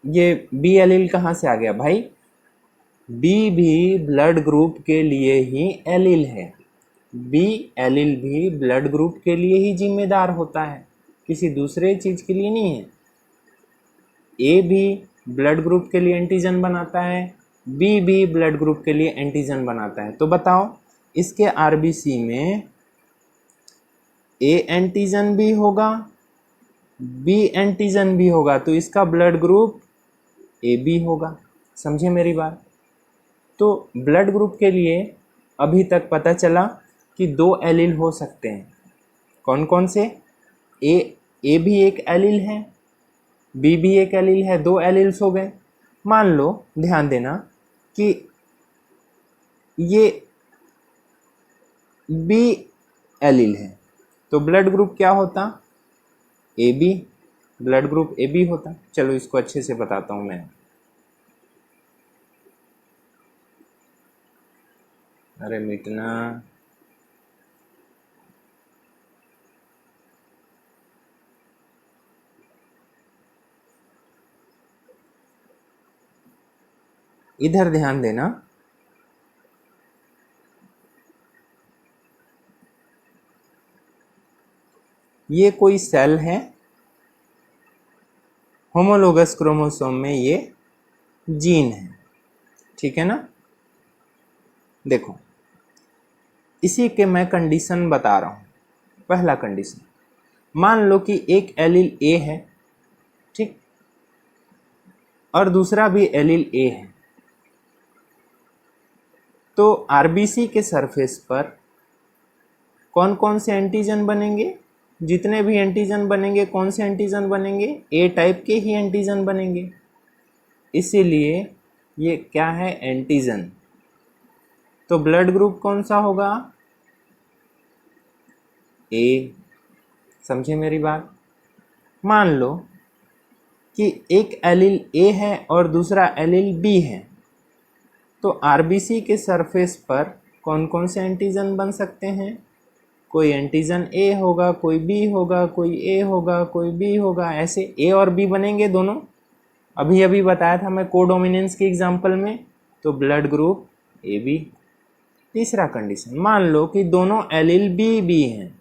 ये बी एलील कहाँ से आ गया भाई? बी भी ब्लड ग्रुप के लिए ही एलील है। बी एलील भी ब्लड ग्रुप के लिए ही जिम्मेदार होता है, किसी दूसरे चीज के लिए नहीं है। ए भी ब्लड ग्रुप के लिए एंटीजन बनाता है, बी भी ब्लड ग्रुप के लिए एंटीजन बनाता है। तो बताओ, इसके आरबीसी में ए एंटीजन भी होगा, बी एंटीजन भी होगा, तो इसका ब्लड ग्रुप ए बी होगा। समझे मेरी बात? तो ब्लड ग्रुप के लिए अभी तक पता चला कि 2 एलील हो सकते हैं। कौन कौन से? ए भी एक एलील है, बी भी एक एलील है, 2 एलील्स हो गए। मान लो, ध्यान देना कि ये बी एलील है, तो ब्लड ग्रुप क्या होता? A B. Blood group A B होता। चलो इसको अच्छे से बताता हूँ मैं। अरे मिटना, इधर ध्यान देना। ये कोई सेल है, होमोलोगस क्रोमोसोम में ये जीन है, ठीक है ना। देखो इसी के मैं कंडीशन बता रहा हूँ। पहला कंडीशन, मान लो कि एक एलील ए है, ठीक, और दूसरा भी एलील ए है, तो आरबीसी के सरफेस पर कौन कौन से एंटीजन बनेंगे? जितने भी एंटीजन बनेंगे, कौन से एंटीजन बनेंगे? ए टाइप के ही एंटीजन बनेंगे। इसीलिए ये क्या है? एंटीजन। तो ब्लड ग्रुप कौन सा होगा? ए। समझे मेरी बात? मान लो कि एक एलील ए है और दूसरा एलील बी है, तो आरबीसी के सरफेस पर कौन कौन से एंटीजन बन सकते हैं? कोई एंटीजन ए होगा, कोई बी होगा, कोई ए होगा, कोई बी होगा, ऐसे ए और बी बनेंगे दोनों। अभी अभी बताया था मैं कोडोमिनेंस के एग्जांपल में, तो ब्लड ग्रुप ए बी। तीसरा कंडीशन, मान लो कि दोनों एलील बी बी हैं,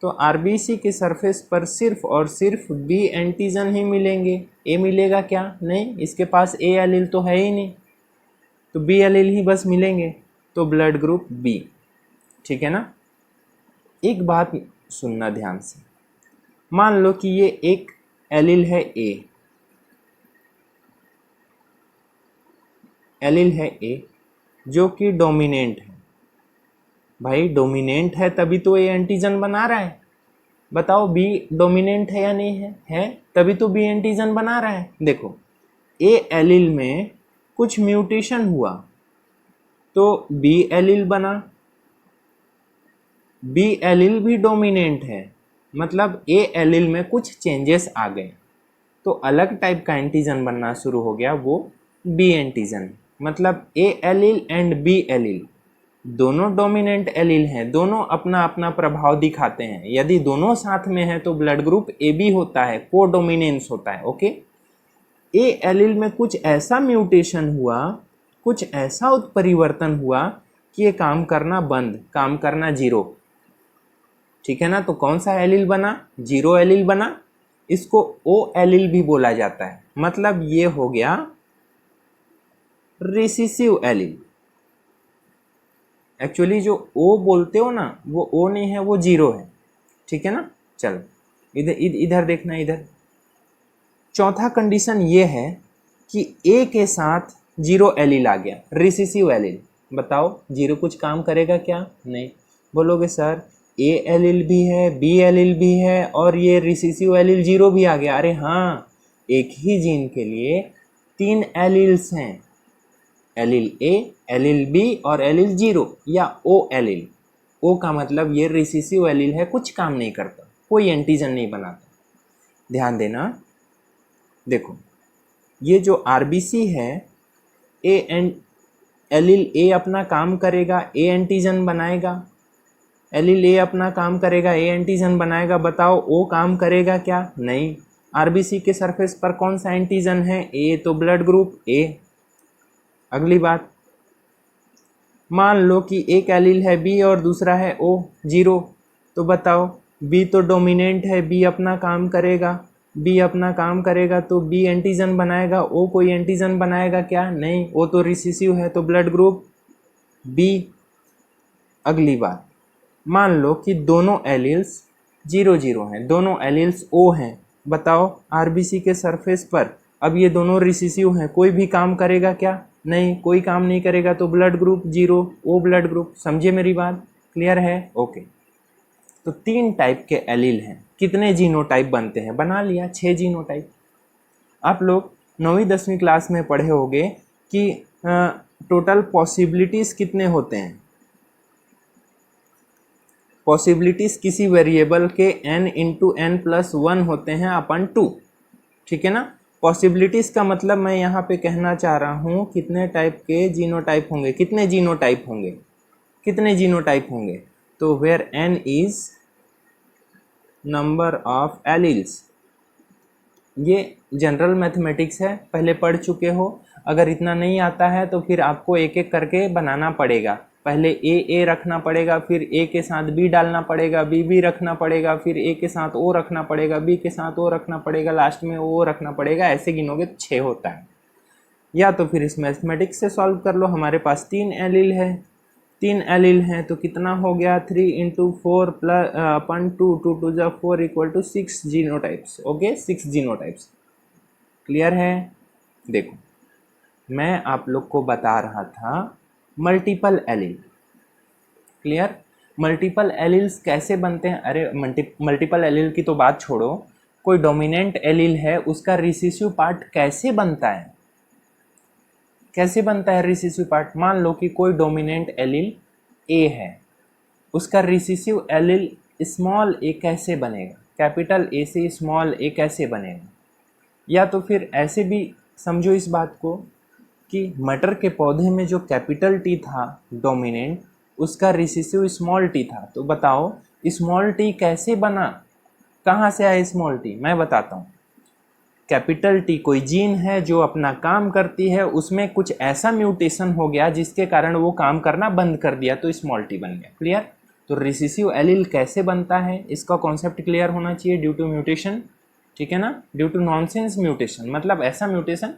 तो आरबीसी के सरफेस पर सिर्फ और सिर्फ बी एंटीजन ही मिलेंगे। ए मिलेगा क्या? नहीं, इसके पास ए एलील तो है ही नहीं, तो बी एलील ही बस मिलेंगे, तो ब्लड ग्रुप बी, ठीक है ना। एक बात सुनना ध्यान से, मान लो कि ये एक एलील है ए, एलील है ए जो कि डोमिनेंट है। भाई डोमिनेंट है तभी तो ए एंटीजन बना रहा है। बताओ बी डोमिनेंट है या नहीं है? है, तभी तो बी एंटीजन बना रहा है। देखो ए एलील में कुछ म्यूटेशन हुआ तो बी एलील बना। बी एलील भी डोमिनेंट है, मतलब ए एलील में कुछ चेंजेस आ गए तो अलग टाइप का एंटीजन बनना शुरू हो गया, वो बी एंटीजन। मतलब A allele and B allele दोनों डोमिनेंट एलील हैं, दोनों अपना अपना प्रभाव दिखाते हैं। यदि दोनों साथ में हैं तो ब्लड ग्रुप ए बी होता है, कोडोमिनेंस होता है। ओके, ए एलील में कुछ ऐसा म्यूटेशन हुआ, कुछ ऐसा उत्परिवर्तन हुआ कि ये काम करना बंद, काम करना जीरो, ठीक है ना। तो कौन सा एलील बना? जीरो एलील बना। इसको ओ एलील भी बोला जाता है, मतलब ये हो गया रिसेसिव एलील। एक्चुअली जो ओ बोलते हो ना, वो ओ नहीं है, वो जीरो है, ठीक है ना। चलो इधर देखना, इधर चौथा कंडीशन ये है कि ए के साथ जीरो एलील आ गया, रिसेसिव एलील। बताओ जीरो कुछ काम करेगा क्या? नहीं। बोलोगे सर ए एलील भी है, बी एलील भी है और ये रिसेसिव एलील जीरो भी आ गया। अरे हाँ, एक ही जीन के लिए 3 एलील्स हैं, एलील ए, एलील बी और एलील जीरो या ओ एलील। ओ का मतलब ये रिसेसिव एलील है, कुछ काम नहीं करता, कोई एंटीजन नहीं बनाता। ध्यान देना, देखो ये जो आरबीसी है, ए एंड एलील ए अपना काम करेगा, ए एंटीजन बनाएगा, एलील ए अपना काम करेगा, ए एंटीजन बनाएगा। बताओ ओ काम करेगा क्या? नहीं। आरबीसी के सरफेस पर कौन सा एंटीजन है? ए, तो ब्लड ग्रुप ए। अगली बात, मान लो कि एक एलील है बी और दूसरा है ओ, जीरो, तो बताओ बी तो डोमिनेंट है, बी अपना काम करेगा, बी अपना काम करेगा तो बी एंटीजन बनाएगा, ओ कोई एंटीजन बनाएगा क्या? नहीं, ओ तो रिसेसिव है, तो ब्लड ग्रुप बी। अगली बात, मान लो कि दोनों एलील्स जीरो जीरो हैं, दोनों एलील्स ओ हैं। बताओ आरबीसी के सरफेस पर अब ये दोनों रिसेसिव हैं, कोई भी काम करेगा क्या? नहीं, कोई काम नहीं करेगा, तो blood group zero, O blood group. समझे मेरी बात? क्लियर है? ओके। तो 3 टाइप के एलील हैं। कितने जीनोटाइप बनते हैं? बना लिया, 6 जीनोटाइप। आप लोग 9वीं 10वीं क्लास में पढ़े होंगे कि टोटल पॉसिबिलिटीज़ कितने होते हैं। पॉसिबिलिटीज किसी वेरिएबल के n into N plus one होते हैं अपन 2, ठीक है ना। पॉसिबिलिटीज का मतलब मैं यहाँ पे कहना चाह रहा हूँ कितने टाइप के जीनोटाइप होंगे, कितने जीनोटाइप होंगे, कितने जीनोटाइप होंगे। तो where n is number of alleles, ये जनरल मैथमेटिक्स है, पहले पढ़ चुके हो। अगर इतना नहीं आता है तो फिर आपको एक एक करके बनाना पड़ेगा। पहले ए रखना पड़ेगा, फिर ए के साथ बी डालना पड़ेगा, बी रखना पड़ेगा, फिर ए के साथ ओ रखना पड़ेगा, बी के साथ ओ रखना पड़ेगा, लास्ट में ओ रखना पड़ेगा। ऐसे गिनोगे तो 6 होता है। या तो फिर इस मैथमेटिक्स से सॉल्व कर लो। हमारे पास 3 एलील है, 3 एलील हैं तो कितना हो गया 3 इंटू 4 प्लस अपन 2 2 जा 4 equal to 6 genotypes. Okay, 6 genotypes. Clear है। देखो मैं आप लोग को बता रहा था multiple allele. Clear. Multiple alleles कैसे बनते हैं। अरे मल्टीपल एलील की तो बात छोड़ो, कोई डोमिनेंट एलील है उसका रिसेसिव पार्ट कैसे बनता है, कैसे बनता है रिसेसिव पार्ट। मान लो कि कोई डोमिनेंट एलील ए है, उसका रिसेसिव एलील स्मॉल ए कैसे बनेगा, कैपिटल ए से स्मॉल ए कैसे बनेगा। या तो फिर ऐसे भी समझो इस बात को कि मटर के पौधे में जो कैपिटल टी था डोमिनेंट, उसका रिसेसिव स्मॉल टी था। तो बताओ स्मॉल टी कैसे बना, कहाँ से आया स्मॉल टी। मैं बताता हूँ। कैपिटल टी कोई जीन है जो अपना काम करती है, उसमें कुछ ऐसा म्यूटेशन हो गया जिसके कारण वो काम करना बंद कर दिया, तो स्मॉल टी बन गया। क्लियर। तो रिसेसिव एलील कैसे बनता है इसका कॉन्सेप्ट क्लियर होना चाहिए। ड्यू टू म्यूटेशन, ठीक है ना, ड्यू टू नॉनसेंस म्यूटेशन, मतलब ऐसा म्यूटेशन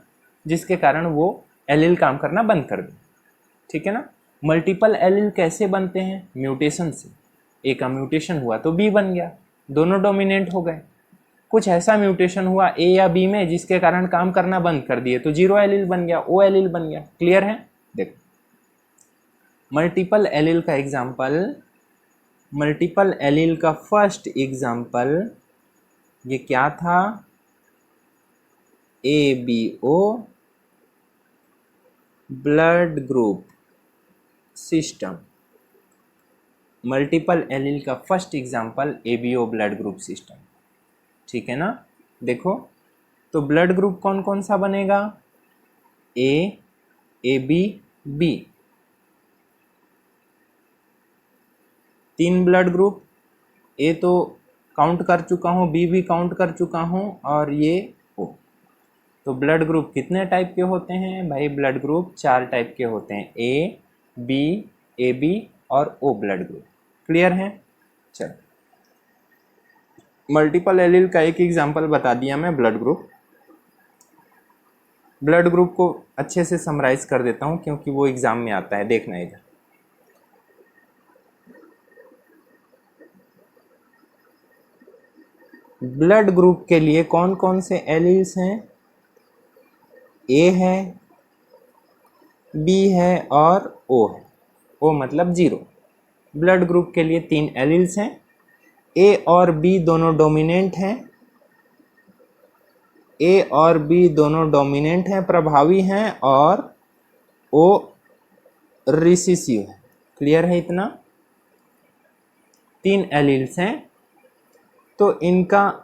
जिसके कारण वो एलील काम करना बंद कर दे, ठीक है ना। मल्टीपल एलील कैसे बनते हैं, म्यूटेशन से। ए का म्यूटेशन हुआ तो बी बन गया, दोनों डोमिनेंट हो गए। कुछ ऐसा म्यूटेशन हुआ ए या बी में जिसके कारण काम करना बंद कर दिए, तो जीरो एलील बन गया, ओ एलील बन गया। क्लियर है। देखो मल्टीपल एलील का एग्जाम्पल, मल्टीपल एलील का फर्स्ट एग्जाम्पल ये क्या था, A B O blood group system. Multiple allele का first example ABO blood group system, ठीक है ना। देखो तो ब्लड ग्रुप कौन कौन सा बनेगा, A B B, 3 blood group. A तो काउंट कर चुका हूँ, बी भी काउंट कर चुका हूँ, और ये ओ। तो ब्लड ग्रुप कितने टाइप के होते हैं भाई, ब्लड ग्रुप 4 टाइप के होते हैं, ए बी ए बी और ओ ब्लड ग्रुप। क्लियर है। चलो मल्टीपल एलील का एक एग्जांपल बता दिया मैं, ब्लड ग्रुप। ब्लड ग्रुप को अच्छे से समराइज कर देता हूँ क्योंकि वो एग्जाम में आता है। देखना इधर, ब्लड ग्रुप के लिए कौन कौन से एलील्स हैं, ए है, बी है और ओ है। ओ मतलब 0। ब्लड ग्रुप के लिए 3 एलील्स हैं, ए और बी दोनों डोमिनेंट हैं, ए और बी दोनों डोमिनेंट हैं, प्रभावी हैं, और ओ रिसेसिव है। क्लियर है इतना। 3 एलील्स हैं, तो इनका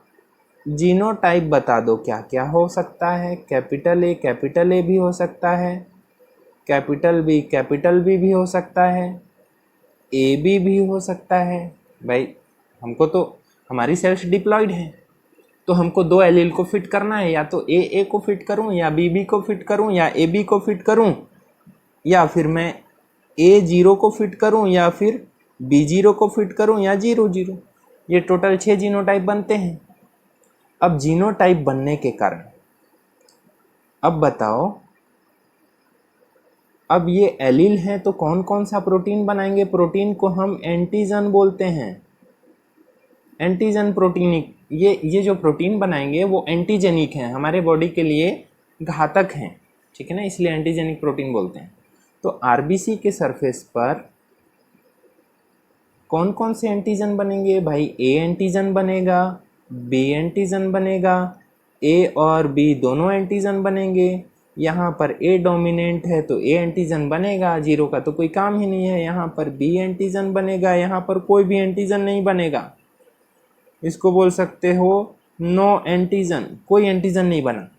जीनोटाइप बता दो क्या क्या हो सकता है। कैपिटल ए भी हो सकता है, कैपिटल बी भी हो सकता है, ए बी भी हो सकता है। भाई हमको तो, हमारी सेल्स डिप्लॉयड है तो हमको 2 एलील को फिट करना है, या तो ए को फिट करूं, या बी को फिट करूं, या ए बी को फिट करूं, या फिर मैं A0 को फिट करूं, या फिर B0 को फिट करूं, या 0 ये टोटल 6 जीनोटाइप बनते हैं। अब जीनोटाइप बनने के कारण, अब बताओ, अब ये एलील हैं तो कौन कौन सा प्रोटीन बनाएंगे। प्रोटीन को हम एंटीजन बोलते हैं, एंटीजन प्रोटीनिक। ये जो प्रोटीन बनाएंगे वो एंटीजेनिक हैं, हमारे बॉडी के लिए घातक हैं, ठीक है ना, इसलिए एंटीजेनिक प्रोटीन बोलते हैं। तो आरबीसी के सरफेस पर कौन कौन से एंटीजन बनेंगे भाई, ए एंटीजन बनेगा, बी एंटीजन बनेगा, ए और बी दोनों एंटीजन बनेंगे, यहाँ पर ए डोमिनेंट है तो ए एंटीजन बनेगा, जीरो का तो कोई काम ही नहीं है। यहाँ पर बी एंटीजन बनेगा, यहाँ पर कोई भी एंटीजन नहीं बनेगा। इसको बोल सकते हो नो एंटीजन, कोई एंटीजन नहीं बना।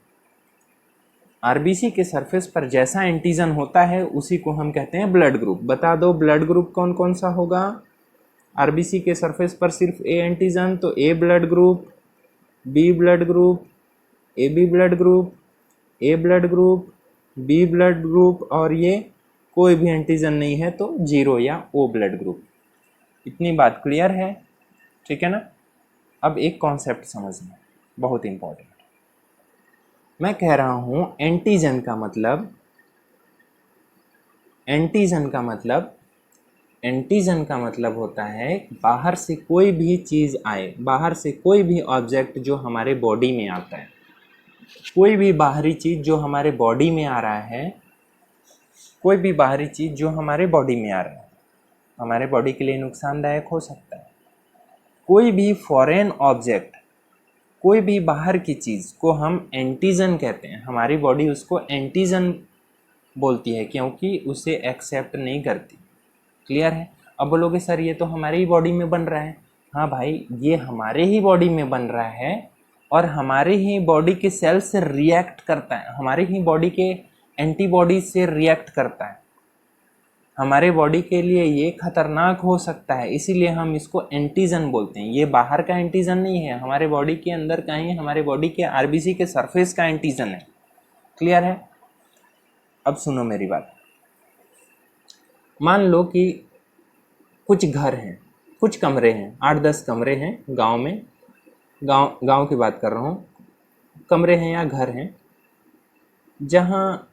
आरबीसी के सरफेस पर जैसा एंटीजन होता है उसी को हम कहते हैं ब्लड ग्रुप। बता दो ब्लड ग्रुप कौन कौन सा होगा। आरबीसी के सरफेस पर सिर्फ ए एंटीजन तो A blood group, B blood group, A B blood group, A blood group, B blood group, और ये कोई भी एंटीजन नहीं है तो जीरो या ओ ब्लड ग्रुप। इतनी बात क्लियर है, ठीक है ना। अब एक कॉन्सेप्ट समझना बहुत इंपॉर्टेंट। मैं कह रहा हूँ एंटीजन का मतलब, एंटीजन का मतलब होता है बाहर से कोई भी चीज़ आए, बाहर से कोई भी ऑब्जेक्ट जो हमारे बॉडी में आता है, कोई भी बाहरी चीज़ जो हमारे बॉडी में आ रहा है, कोई भी बाहरी चीज़ जो हमारे बॉडी में आ रहा है, हमारे बॉडी के लिए नुकसानदायक हो सकता है। कोई भी फॉरेन ऑब्जेक्ट, कोई भी बाहर की चीज़ को हम एंटीजन कहते हैं। हमारी बॉडी उसको एंटीजन बोलती है क्योंकि उसे एक्सेप्ट नहीं करती। क्लियर है। अब बोलोगे सर ये तो हमारे ही बॉडी में बन रहा है। हाँ भाई, ये हमारे ही बॉडी में बन रहा है और हमारे ही बॉडी के सेल से रिएक्ट करता है, हमारे ही बॉडी के एंटीबॉडी से रिएक्ट करता है। हमारे बॉडी के लिए ये खतरनाक हो सकता है, इसीलिए हम इसको एंटीजन बोलते हैं। ये बाहर का एंटीजन नहीं है, हमारे बॉडी के अंदर का ही, हमारे बॉडी के आरबीसी के सरफेस का एंटीजन है। क्लियर है। अब सुनो मेरी बात। मान लो कि कुछ घर हैं, कुछ कमरे हैं, 8-10 कमरे हैं गांव में, गांव की बात कर रहा हूँ। कमरे हैं या घर हैं जहाँ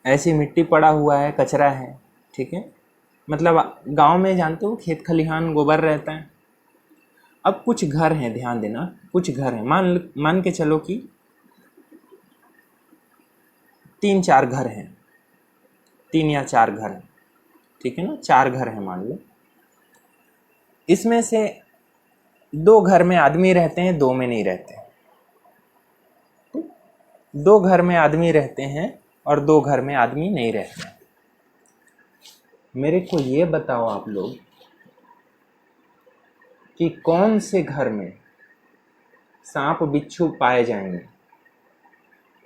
ऐसी मिट्टी पड़ा हुआ है, कचरा है, ठीक है। मतलब गांव में जानते हो खेत खलिहान गोबर रहता है। अब कुछ घर हैं, ध्यान देना, कुछ घर हैं, मान के चलो कि 3-4 घर हैं, 3 या 4 घर हैं, ठीक है ना। 4 घर हैं मान लो। इसमें से 2 घर में आदमी रहते हैं, 2 में नहीं रहते। 2 घर में आदमी रहते हैं और 2 घर में आदमी नहीं रहते। मेरे को ये बताओ आप लोग कि कौन से घर में सांप बिच्छू पाए जाएंगे,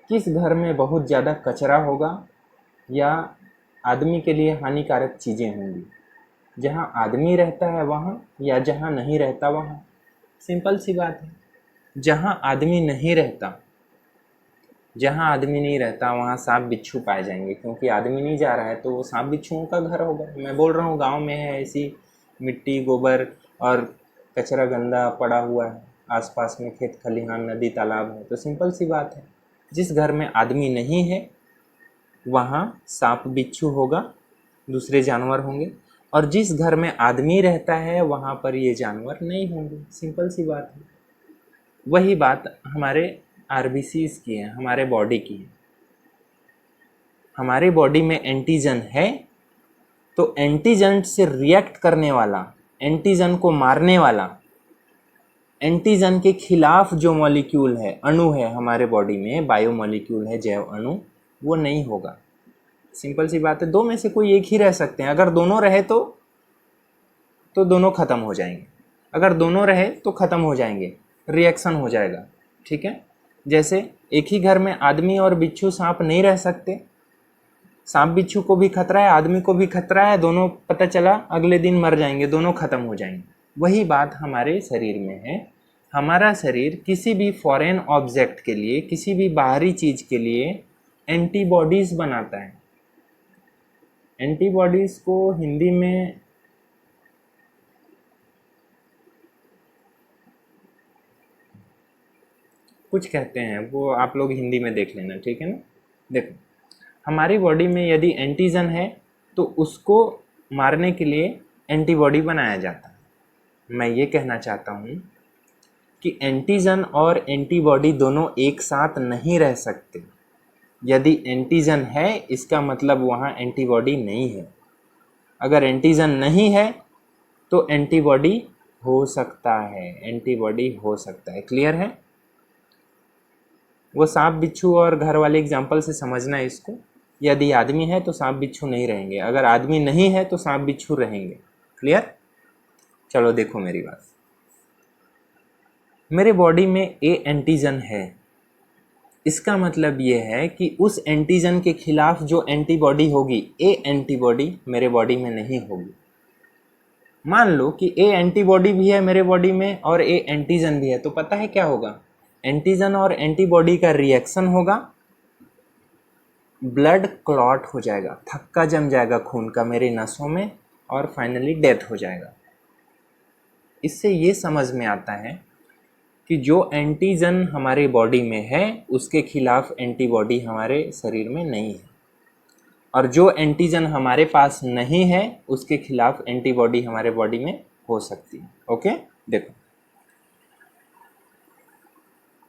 किस घर में बहुत ज़्यादा कचरा होगा या आदमी के लिए हानिकारक चीज़ें होंगी। जहाँ आदमी रहता है वहाँ या जहाँ नहीं रहता वहाँ। सिंपल सी बात है, जहाँ आदमी नहीं रहता, जहाँ आदमी नहीं रहता वहाँ सांप बिच्छू पाए जाएंगे, क्योंकि आदमी नहीं जा रहा है तो वो सांप बिच्छुओं का घर होगा। मैं बोल रहा हूँ गांव में है ऐसी मिट्टी गोबर और कचरा गंदा पड़ा हुआ है, आसपास में खेत खलिहान नदी तालाब है, तो सिंपल सी बात है जिस घर में आदमी नहीं है वहाँ सांप बिच्छू होगा, दूसरे जानवर होंगे, और जिस घर में आदमी रहता है वहाँ पर ये जानवर नहीं होंगे। सिंपल सी बात है। वही बात हमारे आरबीसीज की है, हमारे बॉडी की है। हमारे बॉडी में एंटीजन है तो एंटीजन से रिएक्ट करने वाला, एंटीजन को मारने वाला, एंटीजन के खिलाफ जो मॉलिक्यूल है, अणु है हमारे बॉडी में, बायो मॉलिक्यूल है, जैव अणु, वो नहीं होगा। सिंपल सी बात है। 2 में से कोई एक ही रह सकते हैं। अगर दोनों रहे तो दोनों ख़त्म हो जाएंगे। अगर दोनों रहे तो ख़त्म हो जाएंगे, रिएक्शन हो जाएगा, ठीक है। जैसे एक ही घर में आदमी और बिच्छू सांप नहीं रह सकते, सांप बिच्छू को भी खतरा है, आदमी को भी खतरा है, दोनों पता चला अगले दिन मर जाएंगे, दोनों ख़त्म हो जाएंगे। वही बात हमारे शरीर में है। हमारा शरीर किसी भी फॉरेन ऑब्जेक्ट के लिए, किसी भी बाहरी चीज़ के लिए एंटीबॉडीज़ बनाता है। एंटीबॉडीज़ को हिंदी में कुछ कहते हैं, वो आप लोग हिंदी में देख लेना, ठीक है ना। देखो, हमारी बॉडी में यदि एंटीजन है तो उसको मारने के लिए एंटीबॉडी बनाया जाता है। मैं ये कहना चाहता हूँ कि एंटीजन और एंटीबॉडी दोनों एक साथ नहीं रह सकते। यदि एंटीजन है इसका मतलब वहाँ एंटीबॉडी नहीं है। अगर एंटीजन नहीं है तो एंटीबॉडी हो सकता है, एंटीबॉडी हो सकता है। क्लियर है। वो सांप बिच्छू और घर वाले एग्जाम्पल से समझना है इसको। यदि आदमी है तो सांप बिच्छू नहीं रहेंगे, अगर आदमी नहीं है तो सांप बिच्छू रहेंगे। क्लियर? चलो देखो मेरी बात। मेरे बॉडी में ए एंटीजन है, इसका मतलब ये है कि उस एंटीजन के खिलाफ जो एंटीबॉडी होगी, ए एंटीबॉडी मेरे बॉडी में नहीं होगी। मान लो कि ए एंटीबॉडी भी है मेरे बॉडी में और ए एंटीजन भी है, तो पता है क्या होगा? एंटीजन और एंटीबॉडी का रिएक्शन होगा, ब्लड क्लॉट हो जाएगा, थक्का जम जाएगा खून का मेरे नसों में, और फाइनली डेथ हो जाएगा। इससे ये समझ में आता है कि जो एंटीजन हमारे बॉडी में है उसके खिलाफ एंटीबॉडी हमारे शरीर में नहीं है, और जो एंटीजन हमारे पास नहीं है उसके खिलाफ एंटीबॉडी हमारे बॉडी में हो सकती है। ओके, देखो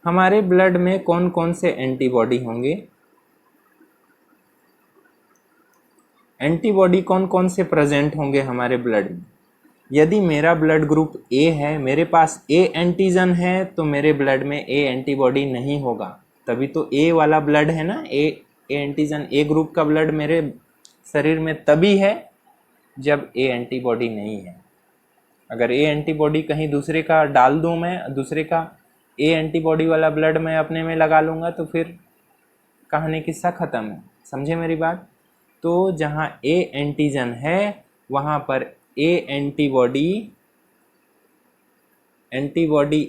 हमारे ब्लड में कौन कौन से एंटीबॉडी होंगे, एंटीबॉडी कौन कौन से प्रेजेंट होंगे हमारे ब्लड में। यदि मेरा ब्लड ग्रुप ए है, मेरे पास ए एंटीजन है, तो मेरे ब्लड में ए एंटीबॉडी नहीं होगा, तभी तो ए वाला ब्लड है ना, ए एंटीजन, ए ग्रुप का ब्लड मेरे शरीर में तभी है जब ए एंटीबॉडी नहीं है। अगर ए एंटीबॉडी कहीं दूसरे का डाल दूं, मैं दूसरे का ए एंटीबॉडी वाला ब्लड मैं अपने में लगा लूँगा, तो फिर कहानी किस्सा ख़त्म है। समझे मेरी बात? तो जहाँ ए एंटीजन है वहाँ पर ए एंटीबॉडी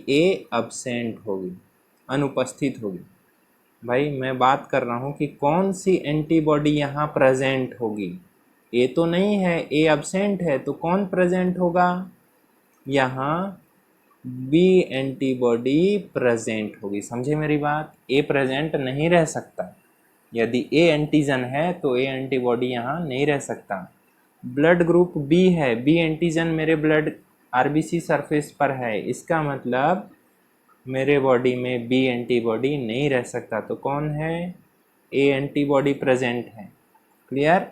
ए अब्सेंट होगी, अनुपस्थित होगी। भाई मैं बात कर रहा हूँ कि कौन सी एंटीबॉडी यहाँ प्रेजेंट होगी। ए तो नहीं है, ए अब्सेंट है, तो कौन प्रेजेंट होगा? यहाँ बी एंटीबॉडी प्रेजेंट होगी। समझे मेरी बात? ए प्रेजेंट नहीं रह सकता। यदि ए एंटीजन है तो ए एंटीबॉडी यहाँ नहीं रह सकता। ब्लड ग्रुप बी है, बी एंटीजन मेरे ब्लड आरबीसी सरफेस पर है, इसका मतलब मेरे बॉडी में बी एंटीबॉडी नहीं रह सकता। तो कौन है? ए एंटीबॉडी प्रेजेंट है। क्लियर?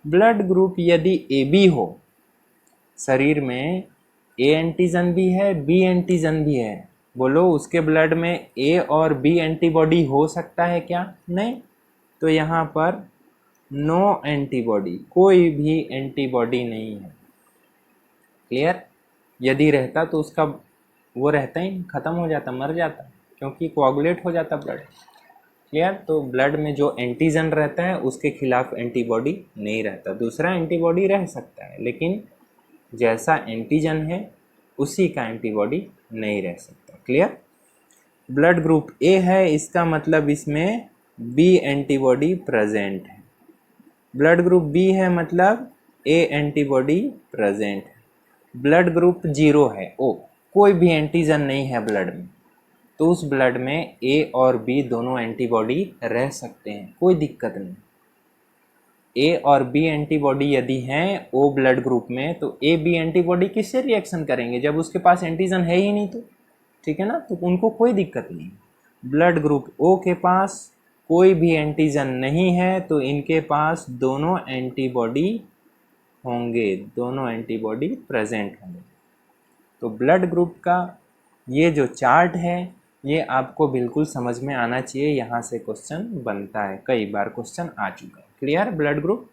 ब्लड ग्रुप यदि ए बी हो, शरीर में ए एंटीजन भी है, बी एंटीजन भी है, बोलो उसके ब्लड में ए और बी एंटीबॉडी हो सकता है क्या? नहीं। तो यहाँ पर नो एंटीबॉडी, कोई भी एंटीबॉडी नहीं है। क्लियर? यदि रहता तो उसका वो रहता ही ख़त्म हो जाता, मर जाता, क्योंकि कोआगुलेट हो जाता ब्लड। क्लियर? तो ब्लड में जो एंटीजन रहता है उसके खिलाफ एंटीबॉडी नहीं रहता। दूसरा एंटीबॉडी रह सकता है, लेकिन जैसा एंटीजन है उसी का एंटीबॉडी नहीं रह सकता। क्लियर? ब्लड ग्रुप ए है, इसका मतलब इसमें बी एंटीबॉडी प्रेजेंट है। ब्लड ग्रुप बी है मतलब ए एंटीबॉडी प्रेजेंट है। ब्लड ग्रुप 0 है, ओ कोई भी एंटीजन नहीं है ब्लड में, तो उस ब्लड में ए और बी दोनों एंटीबॉडी रह सकते हैं, कोई दिक्कत नहीं। ए और बी एंटीबॉडी यदि हैं ओ ब्लड ग्रुप में, तो ए बी एंटीबॉडी किससे रिएक्शन करेंगे जब उसके पास एंटीजन है ही नहीं? तो ठीक है ना, तो उनको कोई दिक्कत नहीं। ब्लड ग्रुप ओ के पास कोई भी एंटीजन नहीं है, तो इनके पास दोनों एंटीबॉडी होंगे, दोनों एंटीबॉडी प्रेजेंट होंगे। तो ब्लड ग्रुप का ये जो चार्ट है ये आपको बिल्कुल समझ में आना चाहिए, यहाँ से क्वेश्चन बनता है, कई बार क्वेश्चन आ चुका है। क्लियर? ब्लड ग्रुप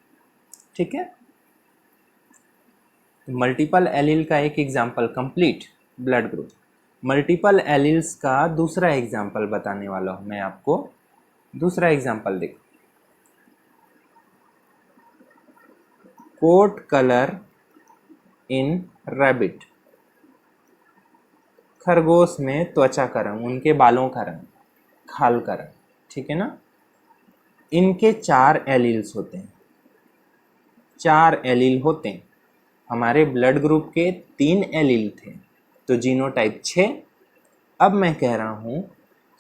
ठीक है। मल्टीपल एलील का एक example, complete blood group. Multiple alleles का दूसरा एग्जाम्पल बताने वाला हूँ मैं आपको। दूसरा एग्जाम्पल देखो, कोट कलर इन रैबिट, खरगोश में त्वचा का रंग, उनके बालों का रंग, खाल का रंग, ठीक है ना। इनके 4 एलील्स होते हैं, 4 एलील होते हैं। हमारे ब्लड ग्रुप के 3 एलील थे, तो जीनोटाइप 6। अब मैं कह रहा हूँ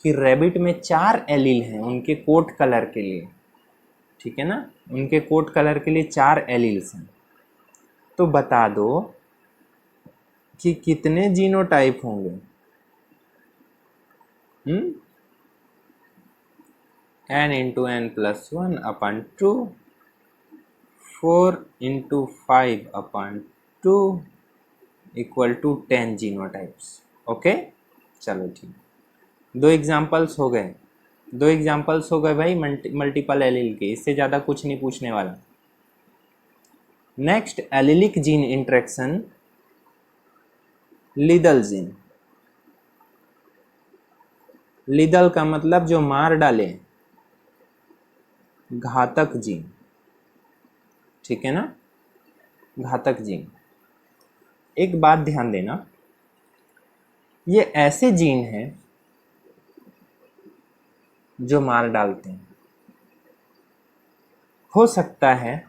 कि रैबिट में 4 एलील हैं उनके कोट कलर के लिए, ठीक है ना, उनके कोट कलर के लिए 4 एलील्स हैं। तो बता दो कि कितने जीनोटाइप होंगे? n इंटू एन प्लस 1 अपन 2, 4 इंटू 5 अपन 2 इक्वल टू 10 जीनोटाइप्स। ओके, चलो ठीक, 2 एग्जाम्पल्स हो गए। दो एग्जाम्पल्स हो गए भाई मल्टीपल एलील के, इससे ज़्यादा कुछ नहीं पूछने वाला। Next allylic gene interaction, लीदल gene. लीदल का मतलब जो मार डाले, घातक जीन, ठीक है ना, घातक जीन। एक बात ध्यान देना, ये ऐसे जीन हैं जो मार डालते हैं। हो सकता है,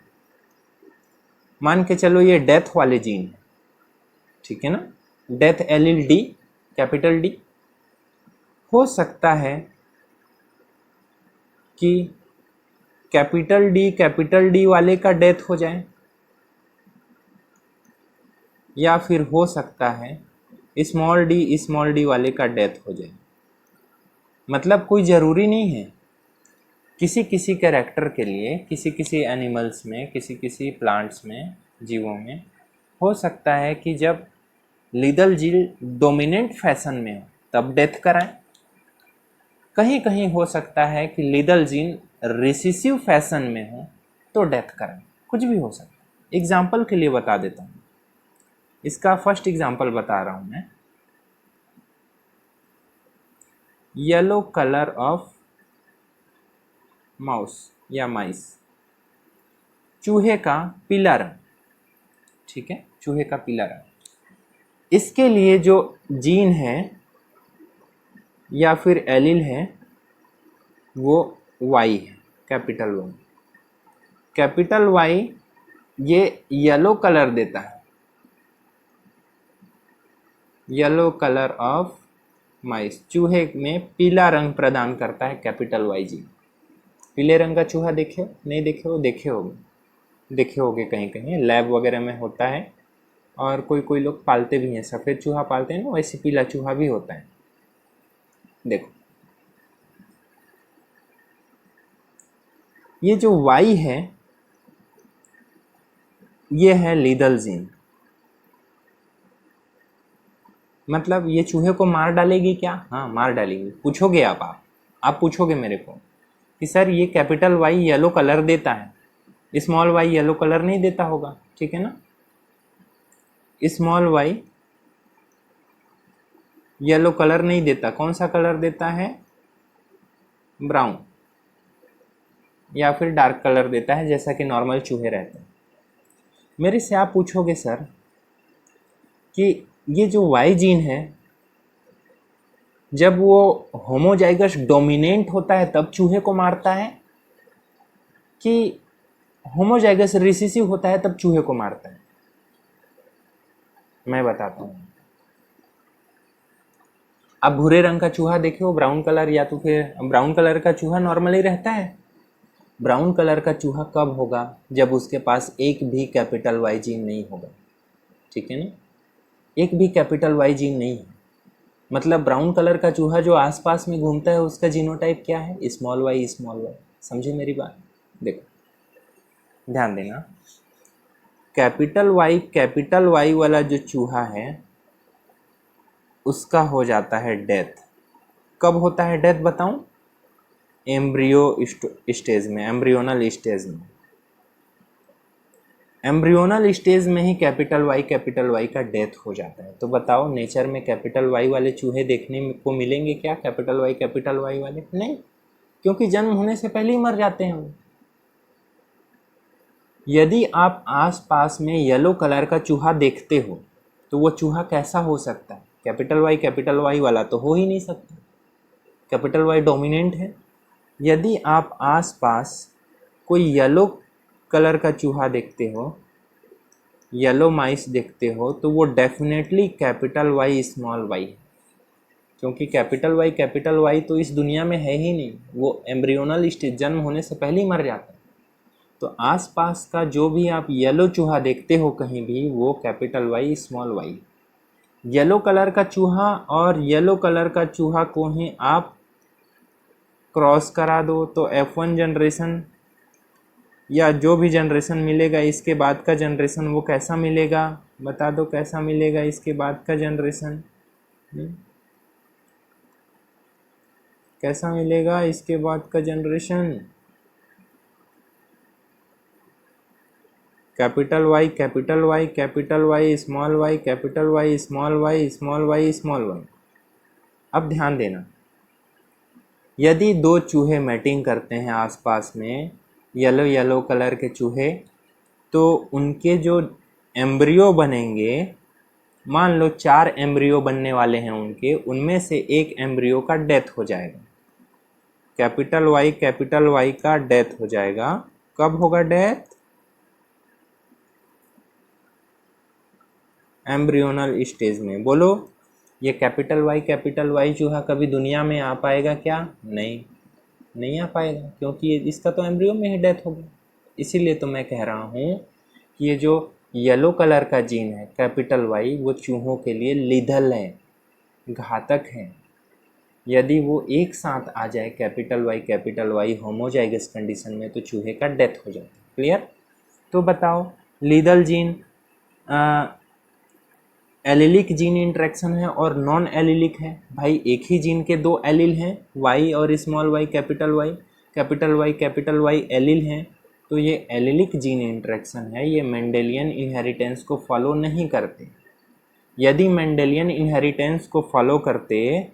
मान के चलो ये डेथ वाले जीन है, ठीक है ना, death allele D, capital D. हो सकता है कि कैपिटल डी वाले का डेथ हो जाए, या फिर हो सकता है स्मॉल डी वाले का डेथ हो जाए। मतलब कोई ज़रूरी नहीं है, किसी किसी कैरेक्टर के लिए, किसी किसी एनिमल्स में, किसी किसी प्लांट्स में, जीवों में हो सकता है कि जब लीदल जीन डोमिनेंट फैशन में हो तब डेथ कराएं। कहीं कहीं हो सकता है कि लीदल जीन रिसेसिव फैशन में हो तो डेथ कराएं, कुछ भी हो सकता है। एग्जाम्पल के लिए बता देता हूँ, इसका फर्स्ट एग्जाम्पल बता रहा हूँ मैं। येलो कलर ऑफ माउस या माइस, चूहे का पीला रंग, ठीक है, चूहे का पीला रंग। इसके लिए जो जीन है या फिर एलील है वो वाई है, कैपिटल वाई। कैपिटल वाई ये येलो कलर देता है, येलो कलर ऑफ माइस, चूहे में पीला रंग प्रदान करता है कैपिटल वाई जीन। पीले रंग का चूहा देखे नहीं देखे हो, देखे होगे कहीं कहीं लैब वगैरह में होता है, और कोई कोई लोग पालते भी हैं, सफ़ेद चूहा पालते हैं ना, वैसे पीला चूहा भी होता है। देखो ये जो वाई है ये है लीदल जीन। मतलब ये चूहे को मार डालेगी क्या? हाँ मार डालेगी। पूछोगे आप पूछोगे मेरे को कि सर ये कैपिटल वाई येलो कलर देता है, स्मॉल वाई येलो कलर नहीं देता होगा, ठीक है ना। स्मॉल वाई येलो कलर नहीं देता, कौन सा कलर देता है? ब्राउन या फिर डार्क कलर देता है, जैसा कि नॉर्मल चूहे रहते हैं। मेरे से आप पूछोगे सर कि ये जो वाई जीन है जब वो होमोजाइगस डोमिनेंट होता है तब चूहे को मारता है, कि होमोजाइगस रिसेसिव होता है तब चूहे को मारता है? मैं बताता हूँ। आप भूरे रंग का चूहा देखे हो, ब्राउन कलर, या तो फिर ब्राउन कलर का चूहा नॉर्मली रहता है। ब्राउन कलर का चूहा कब होगा? जब उसके पास एक भी कैपिटल वाई जीन नहीं होगा, ठीक है ना, एक भी कैपिटल वाई जीन नहीं है। मतलब ब्राउन कलर का चूहा जो आसपास में घूमता है उसका जीनोटाइप क्या है? Small Y. समझे मेरी बात? देखो ध्यान देना, कैपिटल वाई वाला जो चूहा है उसका हो जाता है डेथ। कब होता है डेथ बताऊं? एम्ब्रियो स्टेज में, एम्ब्रियोनल स्टेज में ही कैपिटल वाई का डेथ हो जाता है। तो बताओ नेचर में कैपिटल वाई वाले चूहे देखने को मिलेंगे क्या? कैपिटल वाई वाले नहीं, क्योंकि जन्म होने से पहले ही मर जाते हैं वो। यदि आप आसपास में येलो कलर का चूहा देखते हो तो वो चूहा कैसा हो सकता है? कैपिटल वाई वाला तो हो ही नहीं सकता, कैपिटल वाई डोमिनेंट है। यदि आप आसपास कोई येलो कलर का चूहा देखते हो, येलो माइस देखते हो, तो वो definitely capital Y small Y है, क्योंकि कैपिटल वाई तो इस दुनिया में है ही नहीं, वो एम्ब्रियोनल स्टेज, जन्म होने से पहले ही मर जाता है। तो आसपास का जो भी आप येलो चूहा देखते हो कहीं भी, वो capital Y small Y. Yellow colour का चूहा और येलो कलर का चूहा को ही आप क्रॉस करा दो तो F1 जनरेशन या जो भी जनरेशन मिलेगा इसके बाद का जनरेशन वो कैसा मिलेगा? बता दो कैसा मिलेगा इसके बाद का जनरेशन? कैसा मिलेगा इसके बाद का generation? Capital Y capital Y capital Y small Y capital Y small Y small Y small Y. अब ध्यान देना, यदि दो चूहे मैटिंग करते हैं आसपास में, येलो येलो कलर के चूहे, तो उनके जो एम्ब्रियो बनेंगे, मान लो 4 एम्ब्रियो बनने वाले हैं उनके, उनमें से एक एम्ब्रियो का डेथ हो जाएगा। कैपिटल वाई का डेथ हो जाएगा। कब होगा डेथ? एम्ब्रियोनल स्टेज में। बोलो, ये कैपिटल वाई चूहा कभी दुनिया में आ पाएगा क्या? नहीं आ पाएगा, क्योंकि इसका तो एम्ब्रियो में ही डेथ होगी। इसीलिए तो मैं कह रहा हूँ कि ये जो येलो कलर का जीन है कैपिटल वाई, वो चूहों के लिए लीथल है, घातक है। यदि वो एक साथ आ जाए कैपिटल वाई होमोजाइगस कंडीशन में, तो चूहे का डेथ हो जाता है। क्लियर? तो बताओ, lethal gene allylic gene interaction है और नॉन एलिलिक है। भाई एक ही जीन के दो एलिल हैं, वाई और small Y capital Y allele हैं, तो ये एलिलिक जीन इंटरेक्शन है। ये मेंडेलियन इनहेरिटेंस को फॉलो नहीं करते। यदि मेंडेलियन इनहेरिटेंस को फॉलो करते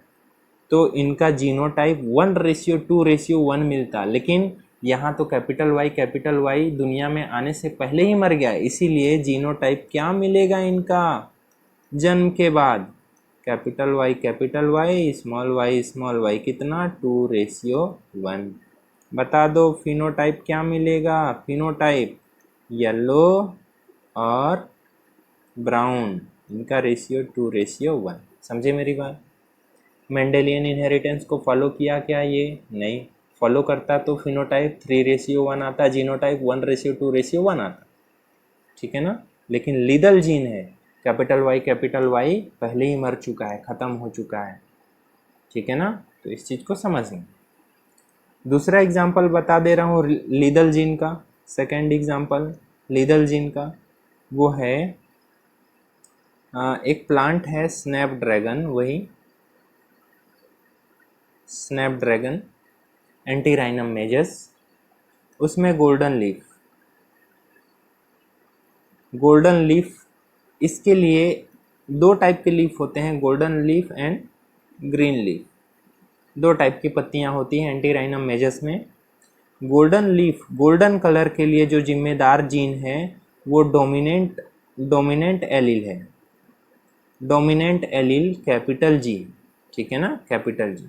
तो इनका जीनोटाइप 1:2:1 मिलता, लेकिन यहाँ तो कैपिटल वाई दुनिया में आने से पहले ही मर गया, इसीलिए जीनोटाइप क्या मिलेगा इनका जन्म के बाद? कैपिटल वाई स्मॉल वाई कितना? 2:1। बता दो फिनोटाइप क्या मिलेगा? फिनोटाइप येलो और ब्राउन, इनका रेशियो 2:1। समझे मेरी बात? मेंडेलियन इनहेरिटेंस को फॉलो किया क्या ये? नहीं। फॉलो करता तो फिनोटाइप 3:1 आता, जीनोटाइप 1:2:1 आता। ठीक है ना? लेकिन लीथल जीन है कैपिटल वाई पहले ही मर चुका है, ख़त्म हो चुका है। ठीक है ना? तो इस चीज़ को समझना। दूसरा एग्जाम्पल बता दे रहा हूँ लीथल जीन का। सेकेंड एग्जाम्पल लीथल जीन का वो है, एक प्लांट है स्नैपड्रैगन, वही स्नैपड्रैगन एंटीराइनम मेजस, उसमें गोल्डन लीफ, इसके लिए 2 टाइप के लीफ होते हैं, golden leaf and green leaf. 2 type की पत्तियां होती हैं एंटीराइनम मेजस में। गोल्डन लीफ, गोल्डन कलर के लिए जो जिम्मेदार जीन है वो डोमिनेंट एलील है। Dominant allele capital G. ठीक है ना? Capital G.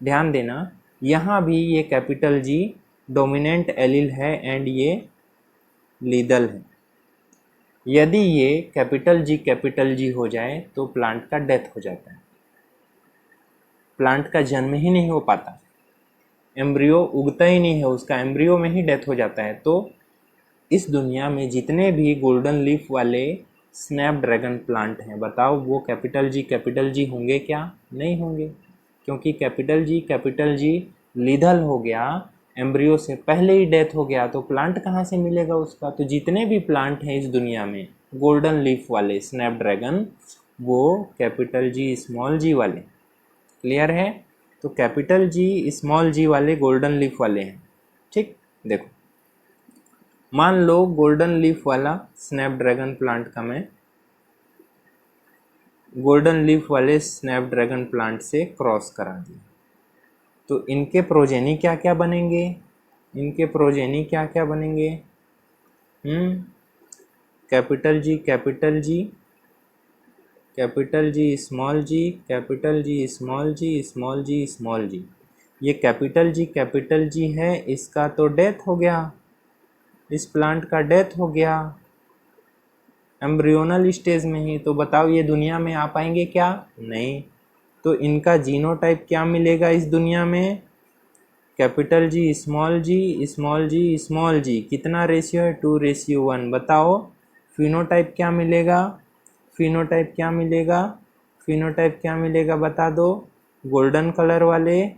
ध्यान देना, यहाँ भी ये कैपिटल जी डोमिनेंट एलील है एंड ये लीथल है। यदि ये कैपिटल जी हो जाए तो प्लांट का डेथ हो जाता है, प्लांट का जन्म ही नहीं हो पाता, एम्ब्रियो उगता ही नहीं है, उसका एम्ब्रियो में ही डेथ हो जाता है। तो इस दुनिया में जितने भी गोल्डन लीफ वाले स्नैपड्रैगन प्लांट हैं, बताओ वो कैपिटल जी होंगे क्या? नहीं होंगे, क्योंकि कैपिटल जी लीथल हो गया, एम्ब्रियो से पहले ही डेथ हो गया, तो प्लांट कहाँ से मिलेगा उसका? तो जितने भी प्लांट हैं इस दुनिया में गोल्डन लीफ वाले स्नैपड्रैगन, वो कैपिटल जी स्मॉल जी वाले। क्लियर है? तो कैपिटल जी स्मॉल जी वाले गोल्डन लीफ वाले हैं। ठीक, देखो मान लो गोल्डन लीफ वाला स्नैपड्रैगन प्लांट का मैं गोल्डन लीफ वाले स्नैपड्रैगन प्लांट से क्रॉस करा दिया, तो इनके प्रोजेनी क्या क्या बनेंगे? कैपिटल जी स्मॉल जी। ये कैपिटल जी है, इसका तो डेथ हो गया, इस प्लांट का डेथ हो गया एम्ब्रियोनल स्टेज में ही। तो बताओ ये दुनिया में आ पाएंगे क्या? नहीं। तो इनका जीनोटाइप क्या मिलेगा इस दुनिया में? कैपिटल जी स्मॉल जी, कितना रेशियो है? 2:1। बताओ फिनोटाइप क्या मिलेगा? बता दो। गोल्डन कलर वाले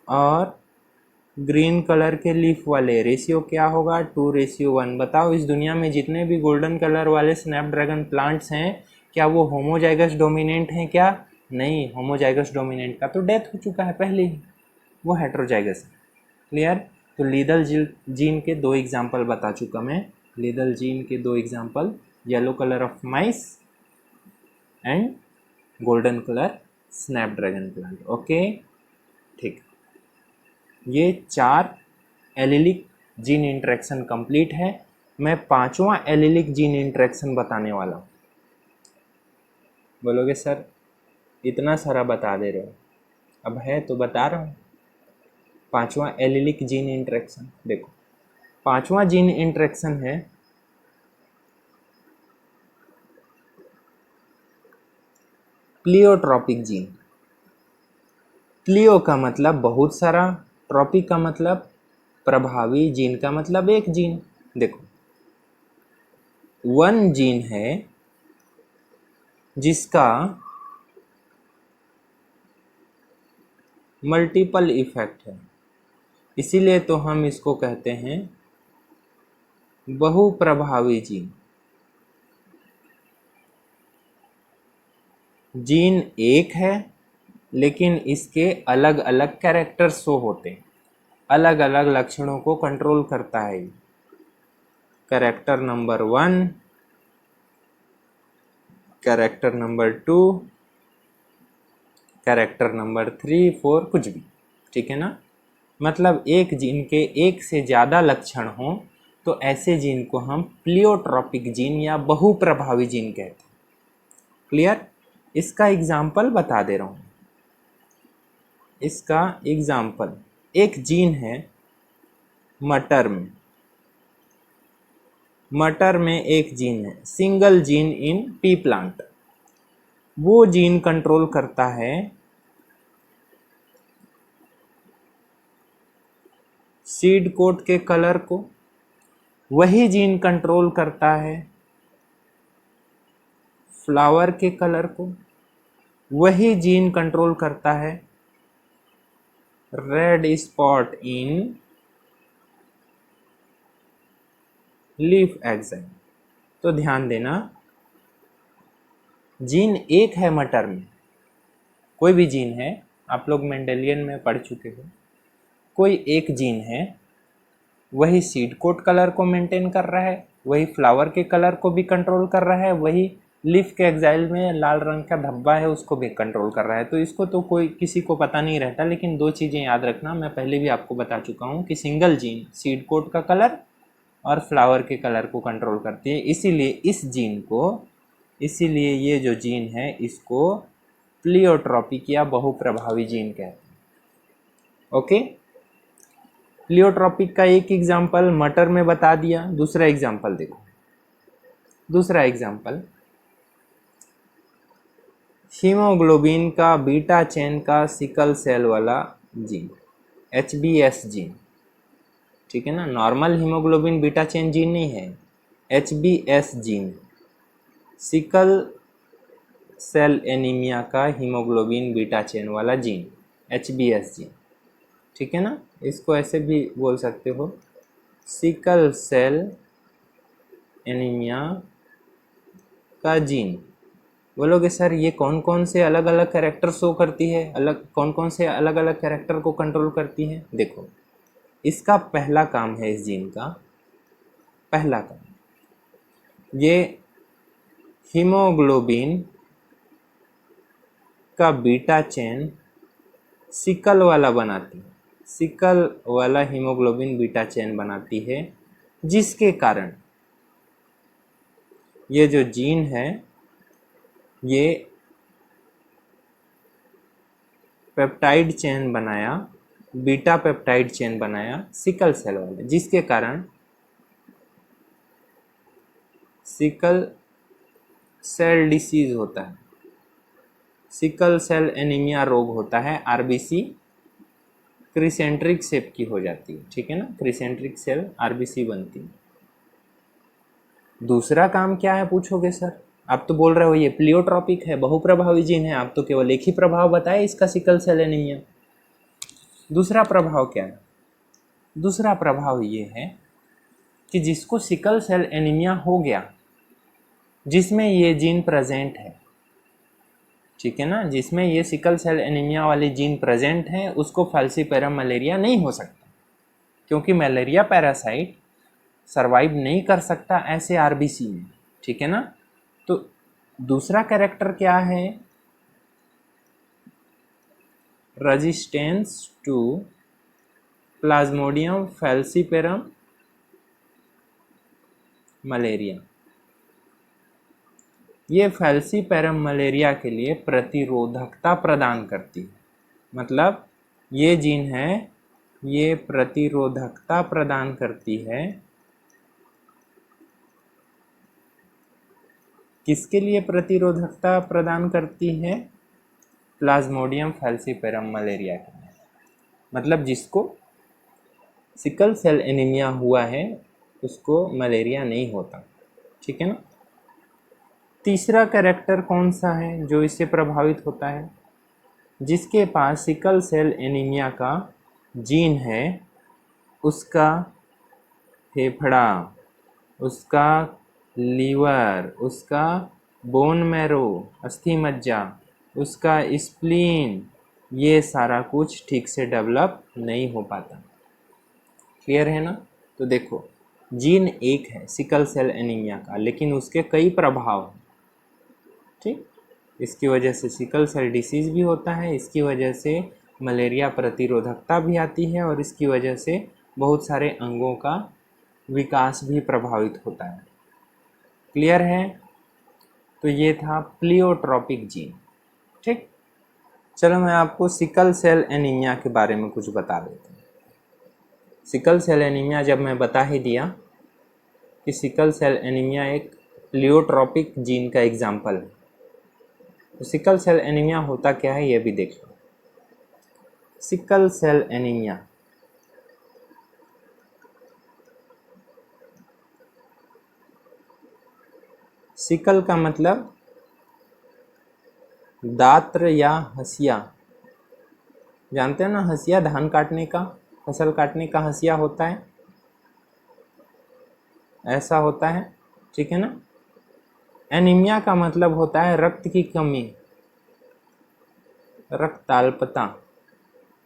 और ग्रीन कलर के लीफ वाले, रेशियो क्या होगा? 2:1। बताओ इस दुनिया में जितने भी गोल्डन कलर वाले स्नैपड्रैगन प्लांट्स हैं, क्या वो होमोजाइगस डोमिनेंट हैं क्या? नहीं, होमोजाइगस डोमिनेंट का तो डेथ हो चुका है पहले ही। वो हेटेरोजाइगस है। क्लियर? तो लीदल जीन के 2 एग्जाम्पल बता चुका मैं। लीदल जीन के 2 example, yellow colour of mice and golden colour Snapdragon plant. Okay, ठीक। ये 4 एलिलिक जीन इंटरेक्शन कंप्लीट है। मैं 5वां एलिलिक जीन इंटरेक्शन बताने वाला हूँ। बोलोगे सर इतना सारा बता दे रहे हो, अब है तो बता रहा हूँ। 5वां एलिलिक जीन इंटरेक्शन देखो, 5वां जीन इंटरेक्शन है प्लियोट्रॉपिक जीन। प्लियो का मतलब बहुत सारा, ट्रॉपिक का मतलब प्रभावी, जीन का मतलब एक जीन। देखो, 1 जीन है जिसका मल्टीपल इफेक्ट है, इसीलिए तो हम इसको कहते हैं बहुप्रभावी जीन। जीन एक है लेकिन इसके अलग अलग कैरेक्टर शो होते हैं, अलग अलग लक्षणों को कंट्रोल करता है। Character number 1, character number 2, character number 3, 4, कुछ भी, ठीक है ना। मतलब एक जीन के एक से ज़्यादा लक्षण हों तो ऐसे जीन को हम प्लियोट्रॉपिक जीन या बहुप्रभावी जीन कहते हैं। क्लियर? इसका एग्जाम्पल बता दे रहा हूँ। इसका एग्जाम्पल, एक जीन है मटर में। मटर में एक जीन है, single gene in P plant. वो जीन कंट्रोल करता है सीड कोट के कलर को, वही जीन कंट्रोल करता है फ्लावर के कलर को, वही जीन कंट्रोल करता है red spot in leaf enzyme. तो ध्यान देना, जीन एक है मटर में, कोई भी जीन है, आप लोग मेंडेलियन में पढ़ चुके हो, कोई एक जीन है, वही सीड कोट कलर को मेंटेन कर रहा है, वही फ्लावर के कलर को भी कंट्रोल कर रहा है, वही लीफ के एक्साइल में लाल रंग का धब्बा है उसको भी कंट्रोल कर रहा है। तो इसको तो कोई किसी को पता नहीं रहता, लेकिन 2 चीज़ें याद रखना, मैं पहले भी आपको बता चुका हूँ कि सिंगल जीन सीड कोट का कलर और फ्लावर के कलर को कंट्रोल करती है। इसीलिए ये जो जीन है इसको प्लियोट्रॉपिक या बहुप्रभावी जीन कहते हैं। ओके, प्लियोट्रॉपिक का एक एग्जाम्पल मटर में बता दिया। दूसरा एग्जाम्पल देखो, दूसरा एग्जाम्पल हीमोग्लोबिन का बीटा चेन का सिकल सेल वाला जीन, HBS जीन, ठीक है ना। Normal haemoglobin beta chain gene नहीं है, HBS gene, sickle cell anaemia का हीमोग्लोबिन बीटा चेन वाला जीन, HBS जीन, ठीक है ना। इसको ऐसे भी बोल सकते हो, सिकल सेल एनीमिया का जीन। बोलोगे सर ये कौन कौन से अलग अलग कैरेक्टर शो करती है, कौन कौन से अलग अलग कैरेक्टर को कंट्रोल करती है। देखो, इसका पहला काम है, इस जीन का पहला काम, ये हीमोग्लोबिन का बीटा चेन सिकल वाला बनाती है, सिकल वाला हीमोग्लोबिन बीटा चेन बनाती है, जिसके कारण ये जो जीन है ये पेप्टाइड चेन बनाया, बीटा पेप्टाइड चेन बनाया सिकल सेल वाले, जिसके कारण सिकल सेल डिसीज होता है, सिकल सेल एनीमिया रोग होता है, आरबीसी क्रिसेंट्रिक शेप की हो जाती है, ठीक है ना, क्रिसेंट्रिक सेल आरबीसी बनती है। दूसरा काम क्या है पूछोगे सर, आप तो बोल रहे हो ये प्लियोट्रॉपिक है, बहुप्रभावी जीन है, आप तो केवल एक ही प्रभाव बताए इसका, सिकल सेल एनीमिया। दूसरा प्रभाव क्या है? दूसरा प्रभाव ये है कि जिसको सिकल सेल एनीमिया हो गया, जिसमें ये जीन प्रेजेंट है, ठीक है ना, जिसमें ये सिकल सेल एनीमिया वाली जीन प्रेजेंट है उसको फैल्सीपेरम मलेरिया नहीं हो सकता, क्योंकि मलेरिया पैरासाइट सरवाइव नहीं कर सकता ऐसे आरबीसी में। ठीक है ना। तो दूसरा कैरेक्टर क्या है, resistance to plasmodium falciparum malaria. ये फैल्सीपेरम मलेरिया के लिए प्रतिरोधकता प्रदान करती है, मतलब ये जीन है, ये प्रतिरोधकता प्रदान करती है किसके लिए प्रतिरोधकता प्रदान करती है, प्लाज्मोडियम फैल्सीपेरम मलेरिया के लिए, मतलब जिसको सिकल सेल एनीमिया हुआ है उसको मलेरिया नहीं होता। ठीक है ना। तीसरा कैरेक्टर कौन सा है जो इससे प्रभावित होता है, जिसके पास सिकल सेल एनीमिया का जीन है उसका फेफड़ा, उसका लीवर, उसका बोन मैरो अस्थि मज्जा, उसका स्प्लीन, ये सारा कुछ ठीक से डेवलप नहीं हो पाता। क्लियर है ना। तो देखो, जीन एक है सिकल सेल एनीमिया का, लेकिन उसके कई प्रभाव हैं। ठीक, इसकी वजह से सिकल सेल डिसीज़ भी होता है, इसकी वजह से मलेरिया प्रतिरोधकता भी आती है, और इसकी वजह से बहुत सारे अंगों का विकास भी प्रभावित होता है। क्लियर है। तो ये था प्लियोट्रॉपिक जीन। ठीक, चलो मैं आपको सिकल सेल एनीमिया के बारे में कुछ बता देता हूँ। सिकल सेल एनीमिया जब मैं बता ही दिया कि सिकल सेल एनीमिया एक प्लियोट्रॉपिक जीन का एग्जाम्पल है, तो सिकल सेल एनीमिया होता क्या है ये भी देख लो। सिकल सेल एनीमिया सिकल का मतलब दात्र या हसिया, जानते हैं ना, हसिया धान काटने का, फसल काटने का हसिया होता है, ऐसा होता है। ठीक है ना। एनीमिया का मतलब होता है रक्त की कमी, रक्ताल्पता,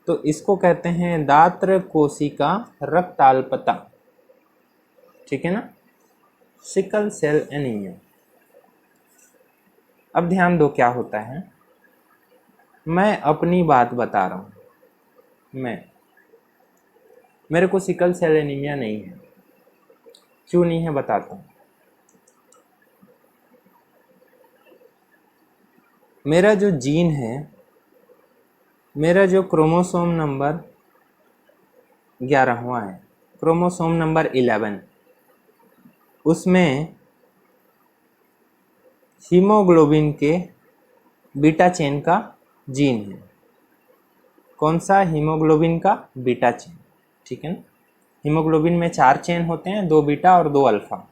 तो इसको कहते हैं दात्र कोशिका रक्ताल्पता। ठीक है ना, सिकल सेल एनीमिया। अब ध्यान दो क्या होता है, मैं अपनी बात बता रहा हूँ, मेरे को सिकल सेल एनीमिया नहीं है। क्यों नहीं है बताता हूँ। मेरा जो जीन है, मेरा जो क्रोमोसोम नंबर 11वां है, क्रोमोसोम नंबर 11, उसमें हीमोग्लोबिन के बीटा चेन का जीन है। कौन सा? हीमोग्लोबिन का बीटा चेन। ठीक है ना। हीमोग्लोबिन में 4 चेन होते हैं, 2 बीटा और 2 अल्फा।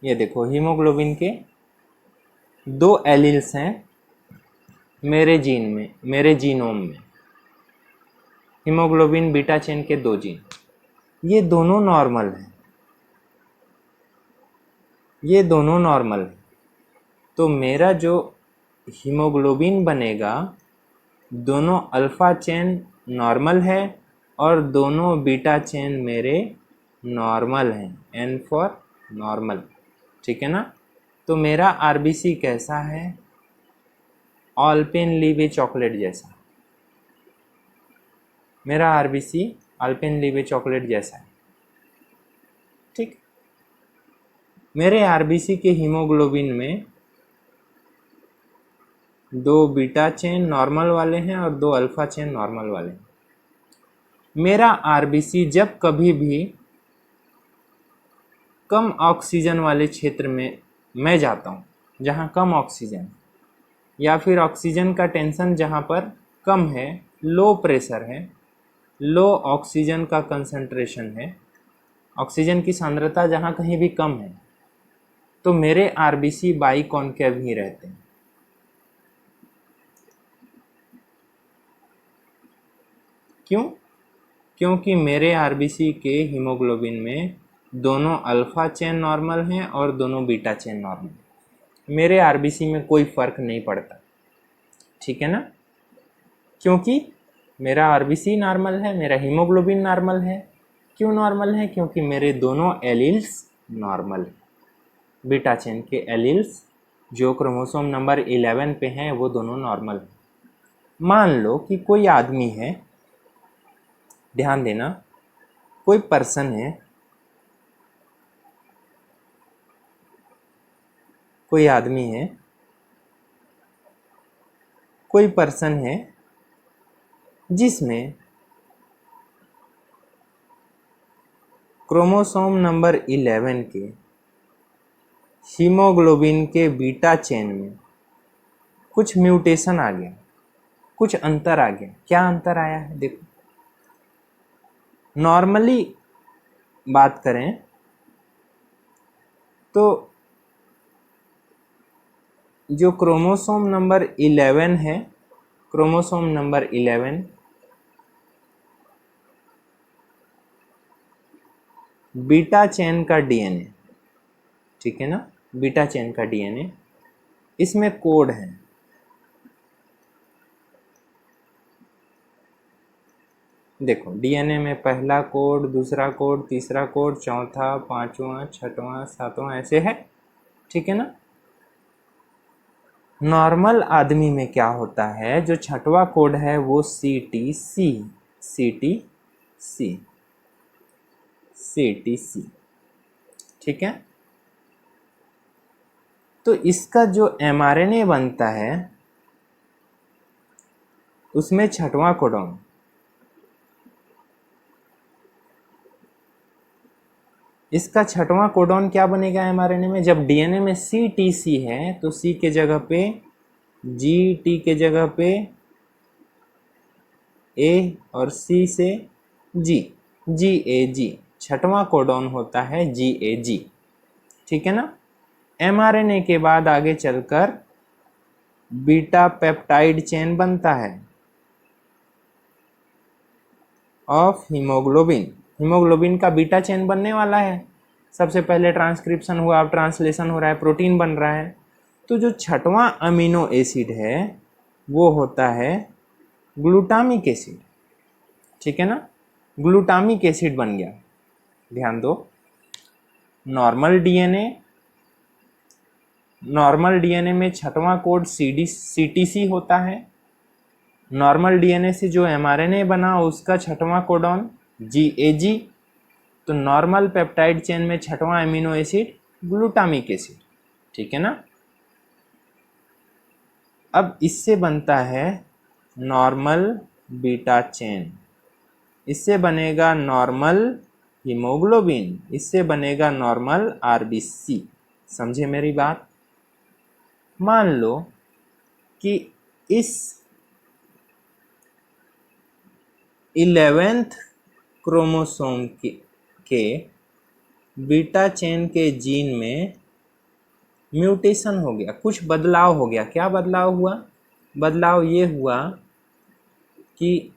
ये देखो, हीमोग्लोबिन के 2 एलील्स हैं मेरे जीन में, मेरे जीनोम में, हीमोग्लोबिन बीटा चेन के 2 जीन, ये दोनों नॉर्मल हैं, ये दोनों नॉर्मल हैं। तो मेरा जो हीमोग्लोबिन बनेगा, दोनों अल्फा चेन नॉर्मल है और दोनों बीटा चेन मेरे नॉर्मल हैं, N फॉर नॉर्मल। ठीक है ना। तो मेरा आरबीसी कैसा है? अल्पेनलीबे चॉकलेट जैसा। मेरा आरबीसी अल्पेनलीबे चॉकलेट जैसा है। ठीक, मेरे आरबीसी के हीमोग्लोबिन में 2 बीटा चेन नॉर्मल वाले हैं और 2 अल्फा चेन नॉर्मल वाले हैं। मेरा आरबीसी जब कभी भी कम ऑक्सीजन वाले क्षेत्र में मैं जाता हूँ, जहाँ कम ऑक्सीजन या फिर ऑक्सीजन का टेंशन जहाँ पर कम है, लो प्रेशर है, लो ऑक्सीजन का कंसंट्रेशन है, ऑक्सीजन की सांद्रता जहाँ कहीं भी कम है, तो मेरे आरबीसी बाइकॉन्केव ही रहते हैं। क्यों? क्योंकि मेरे आरबीसी के हीमोग्लोबिन में दोनों अल्फा चेन नॉर्मल हैं और दोनों बीटा चेन नॉर्मल। मेरे आरबीसी में कोई फ़र्क नहीं पड़ता, ठीक है ना, क्योंकि मेरा आरबीसी नॉर्मल है, मेरा हीमोग्लोबिन नॉर्मल है। क्यों नॉर्मल है? क्योंकि मेरे दोनों एलील्स नॉर्मल हैं। बीटा चेन के एलील्स जो क्रोमोसोम नंबर 11 पे हैं वो दोनों नॉर्मल हैं। मान लो कि कोई आदमी है, ध्यान देना, कोई पर्सन है, कोई आदमी है, कोई पर्सन है जिसमें क्रोमोसोम नंबर 11 के हीमोग्लोबिन के बीटा चेन में कुछ म्यूटेशन आ गया, कुछ अंतर आ गया। क्या अंतर आया है? देखो, नॉर्मली बात करें तो जो क्रोमोसोम नंबर 11 है, क्रोमोसोम नंबर 11 बीटा चेन का डीएनए, ठीक है ना, बीटा चेन का डीएनए, इसमें कोड है। देखो, डीएनए में पहला कोड, दूसरा कोड, तीसरा कोड, चौथा, पांचवा, छठवां, सातवां, ऐसे है, ठीक है ना। नॉर्मल आदमी में क्या होता है, जो छठवां कोड है वो CTC, CTC, CTC, ठीक है। तो इसका जो mRNA बनता है उसमें छठवां कोडॉन, इसका छठवां कोडॉन क्या बनेगा mRNA में? जब डीएनए में CTC है तो C के जगह पे G, T के जगह पे A और C से G, GAG, छठवां कोडॉन होता है GAG, ठीक है ना। mRNA के बाद आगे चलकर बीटा पेप्टाइड चेन बनता है ऑफ हीमोग्लोबिन। हीमोग्लोबिन का बीटा चेन बनने वाला है। सबसे पहले ट्रांसक्रिप्शन हुआ, अब ट्रांसलेशन हो रहा है, प्रोटीन बन रहा है। तो जो छठवां अमीनो एसिड है वो होता है ग्लूटामिक एसिड, ठीक है ना। ग्लूटामिक एसिड बन गया। ध्यान दो, नॉर्मल डीएनए में छठवां कोड CTC होता है। नॉर्मल डीएनए से जो mRNA बना उसका छठवां कोडॉन GAG। तो नॉर्मल पेप्टाइड चेन में छठवां अमीनो एसिड ग्लूटामिक एसिड, ठीक है ना। अब इससे बनता है नॉर्मल बीटा चेन, इससे बनेगा नॉर्मल हीमोग्लोबिन, इससे बनेगा नॉर्मल आरबीसी। समझे मेरी बात? मान लो कि इस 11th क्रोमोसोम के बीटा चेन के जीन में म्यूटेशन हो गया, कुछ बदलाव हो गया। क्या बदलाव हुआ? बदलाव ये हुआ कि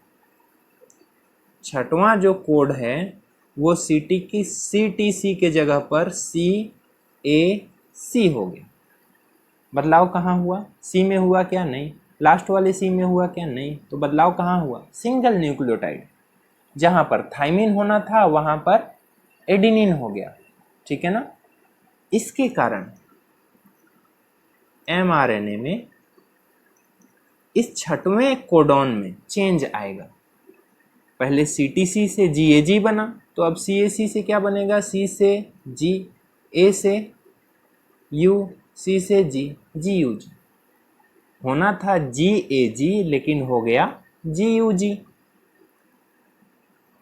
छठवां जो कोड है वो CTC के जगह पर CAC हो गया। बदलाव कहाँ हुआ? C में हुआ क्या? नहीं। लास्ट वाले C में हुआ क्या? नहीं। तो बदलाव कहाँ हुआ? सिंगल न्यूक्लियोटाइड, जहाँ पर थाइमिन होना था वहाँ पर एडिनिन हो गया, ठीक है ना। इसके कारण mRNA में इस छठवें कोडॉन में चेंज आएगा। पहले CTC से GAG बना, तो अब CAC से क्या बनेगा? C से G, A से U, C से G, GUG। होना था GAG लेकिन हो गया GUG।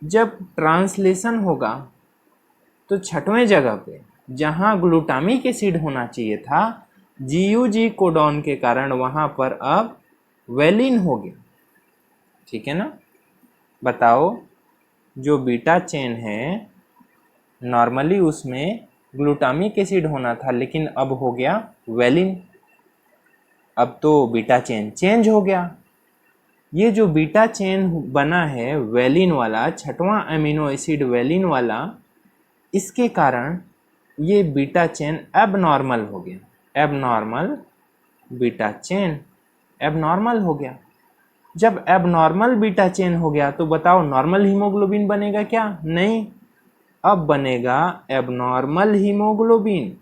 जब ट्रांसलेशन होगा तो छठवें जगह पे जहाँ ग्लूटामिक एसिड होना चाहिए था, GUG कोडॉन के कारण वहाँ पर अब वेलिन हो गया, ठीक है ना। बताओ, जो बीटा चेन है नॉर्मली उसमें ग्लूटामिक एसिड होना था लेकिन अब हो गया वेलिन। अब तो बीटा चेन चेंज हो गया। ये जो बीटा चेन बना है वेलिन वाला, छठवां अमीनो एसिड वेलिन वाला, इसके कारण ये बीटा चेन अब नॉर्मल हो गया। एबनॉर्मल बीटा चेन, एबनॉर्मल हो गया। जब एबनॉर्मल बीटा चेन हो गया तो बताओ नॉर्मल हीमोग्लोबिन बनेगा क्या? नहीं, अब बनेगा एबनॉर्मल हीमोग्लोबिन।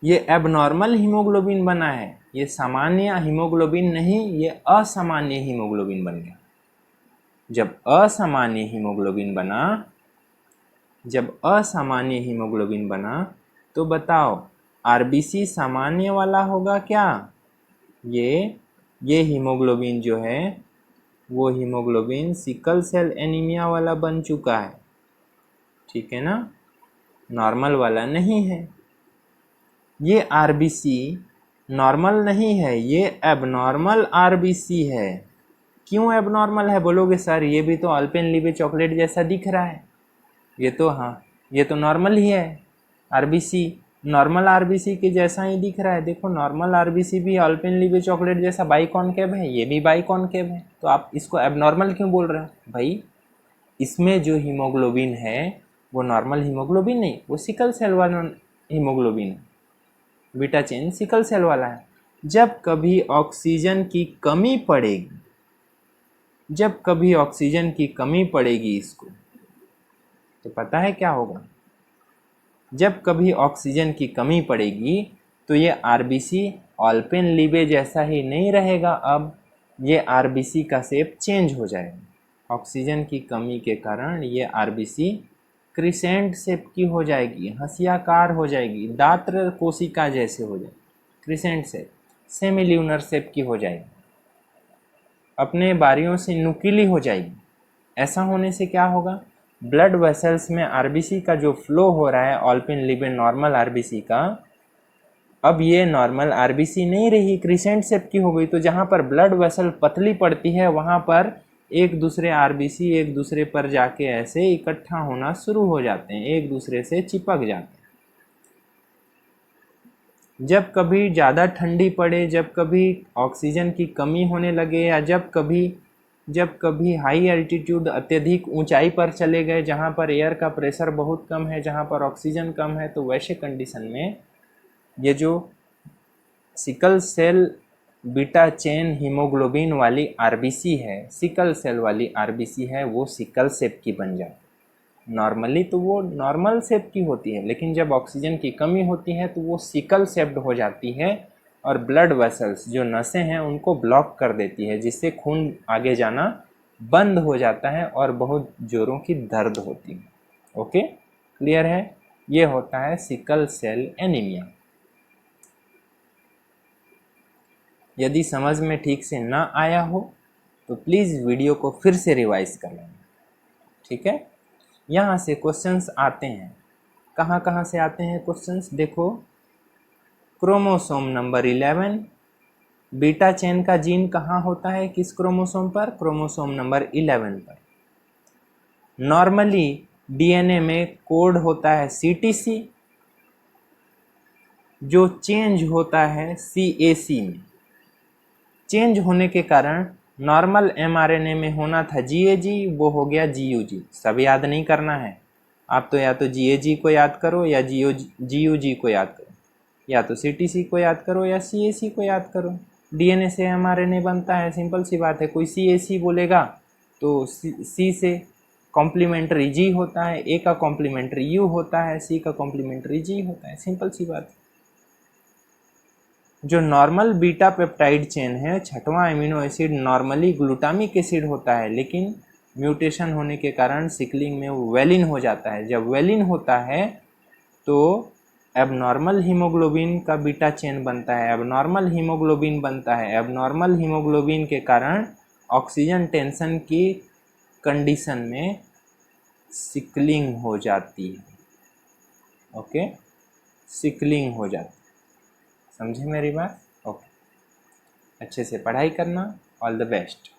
ये एबनॉर्मल हीमोग्लोबिन बना है, ये सामान्य हीमोग्लोबिन नहीं, ये असामान्य हीमोग्लोबिन बन गया। जब असामान्य हीमोग्लोबिन बना, जब असामान्य हीमोग्लोबिन बना तो बताओ आरबीसी सामान्य वाला होगा क्या? ये हीमोग्लोबिन जो है वो हीमोग्लोबिन सिकल सेल एनीमिया वाला बन चुका है, ठीक है ना, नॉर्मल वाला नहीं है। ये आरबीसी नॉर्मल नहीं है, ये एबनॉर्मल आरबीसी है। क्यों एबनॉर्मल है बोलोगे? सर ये भी तो अल्पेनलीबे चॉकलेट जैसा दिख रहा है। ये तो हाँ, ये तो नॉर्मल ही है, आरबीसी नॉर्मल आरबीसी के जैसा ही दिख रहा है। देखो नॉर्मल आरबीसी भी अल्पेनलीबे चॉकलेट जैसा बाइकॉनकेव है, ये भी बाइकॉनकेव है, तो आप इसको एबनॉर्मल क्यों बोल रहे हो भाई? इसमें जो हीमोग्लोबिन है वो नॉर्मल हीमोग्लोबिन नहीं, वो सिकल सेल वाला हीमोग्लोबिन है, बीटा चेन सिकल सेल वाला है। जब कभी ऑक्सीजन की कमी पड़ेगी, जब कभी ऑक्सीजन की कमी पड़ेगी इसको, तो पता है क्या होगा? जब कभी ऑक्सीजन की कमी पड़ेगी तो ये आरबीसी अल्पेनलीबे जैसा ही नहीं रहेगा, अब ये आरबीसी का शेप चेंज हो जाएगा। ऑक्सीजन की कमी के कारण ये आरबीसी क्रिसेंट शेप की हो जाएगी, हंसियाकार हो जाएगी, दात्र कोशिका जैसे हो जाएगी, क्रिसेंट शेप, सेमिल्यूनर शेप की हो जाएगी, अपने बारियों से नुकीली हो जाएगी। ऐसा होने से क्या होगा? ब्लड वेसल्स में आरबीसी का जो फ्लो हो रहा है अल्पेनलीबे नॉर्मल आरबीसी का, अब ये नॉर्मल आरबीसी नहीं रही, क्रिसेंट शेप की हो गई। तो जहाँ पर ब्लड वेसल पतली पड़ती है वहाँ पर एक दूसरे आरबीसी एक दूसरे पर जाके ऐसे इकट्ठा होना शुरू हो जाते हैं, एक दूसरे से चिपक जाते हैं। जब कभी ज़्यादा ठंडी पड़े, जब कभी ऑक्सीजन की कमी होने लगे, या जब कभी हाई एल्टीट्यूड अत्यधिक ऊंचाई पर चले गए जहाँ पर एयर का प्रेशर बहुत कम है, जहाँ पर ऑक्सीजन कम है, तो वैसे कंडीशन में ये जो sickle cell beta chain haemoglobin वाली आरबीसी है, सिकल सेल वाली आरबीसी है, वो सिकल शेप की बन जाती है। नॉर्मली तो वो नॉर्मल शेप की होती है, लेकिन जब ऑक्सीजन की कमी होती है तो वो सिकल शेप्ड हो जाती है और ब्लड वेसल्स जो नसें हैं उनको ब्लॉक कर देती है, जिससे खून आगे जाना बंद हो जाता है और बहुत जोरों की दर्द होती है। ओके, क्लियर है? ये होता है सिकल सेल एनीमिया। यदि समझ में ठीक से ना आया हो तो प्लीज़ वीडियो को फिर से रिवाइज कर लेना, ठीक है? यहाँ से क्वेश्चंस आते हैं, कहाँ कहाँ से आते हैं क्वेश्चंस? देखो, क्रोमोसोम नंबर 11 बीटा चेन का जीन कहाँ होता है, किस क्रोमोसोम पर? क्रोमोसोम नंबर 11 पर। नॉर्मली डीएनए में कोड होता है सीटीसी, जो चेंज होता है सीएसी में। चेंज होने के कारण नॉर्मल एमआरएनए में होना था जीएजी, वो हो गया जीयूजी। सब याद नहीं करना है, आप तो या तो जीएजी को याद करो या जीयूजी को याद करो, या तो सीटीसी को याद करो या सीएसी को याद करो। डीएनए से एमआरएनए बनता है, सिंपल सी बात है। कोई सीएसी बोलेगा तो सी से कॉम्प्लीमेंट्री जी होता है, ए का कॉम्प्लीमेंट्री यू होता है, सी का कॉम्प्लीमेंट्री जी होता है, सिंपल सी बात है। जो नॉर्मल बीटा पेप्टाइड चेन है, छठवां amino acid normally glutamic acid होता है, लेकिन म्यूटेशन होने के कारण सिकलिंग में वो वेलिन हो जाता है। जब वेलिन होता है तो एबनॉर्मल हीमोग्लोबिन का बीटा चेन बनता है, एबनॉर्मल हीमोग्लोबिन बनता है। एबनॉर्मल हीमोग्लोबिन के कारण ऑक्सीजन टेंशन की कंडीशन में सिकलिंग हो जाती है। ओके, सिकलिंग हो जाती है। समझे मेरी बात? ओके, अच्छे से पढ़ाई करना। All the best.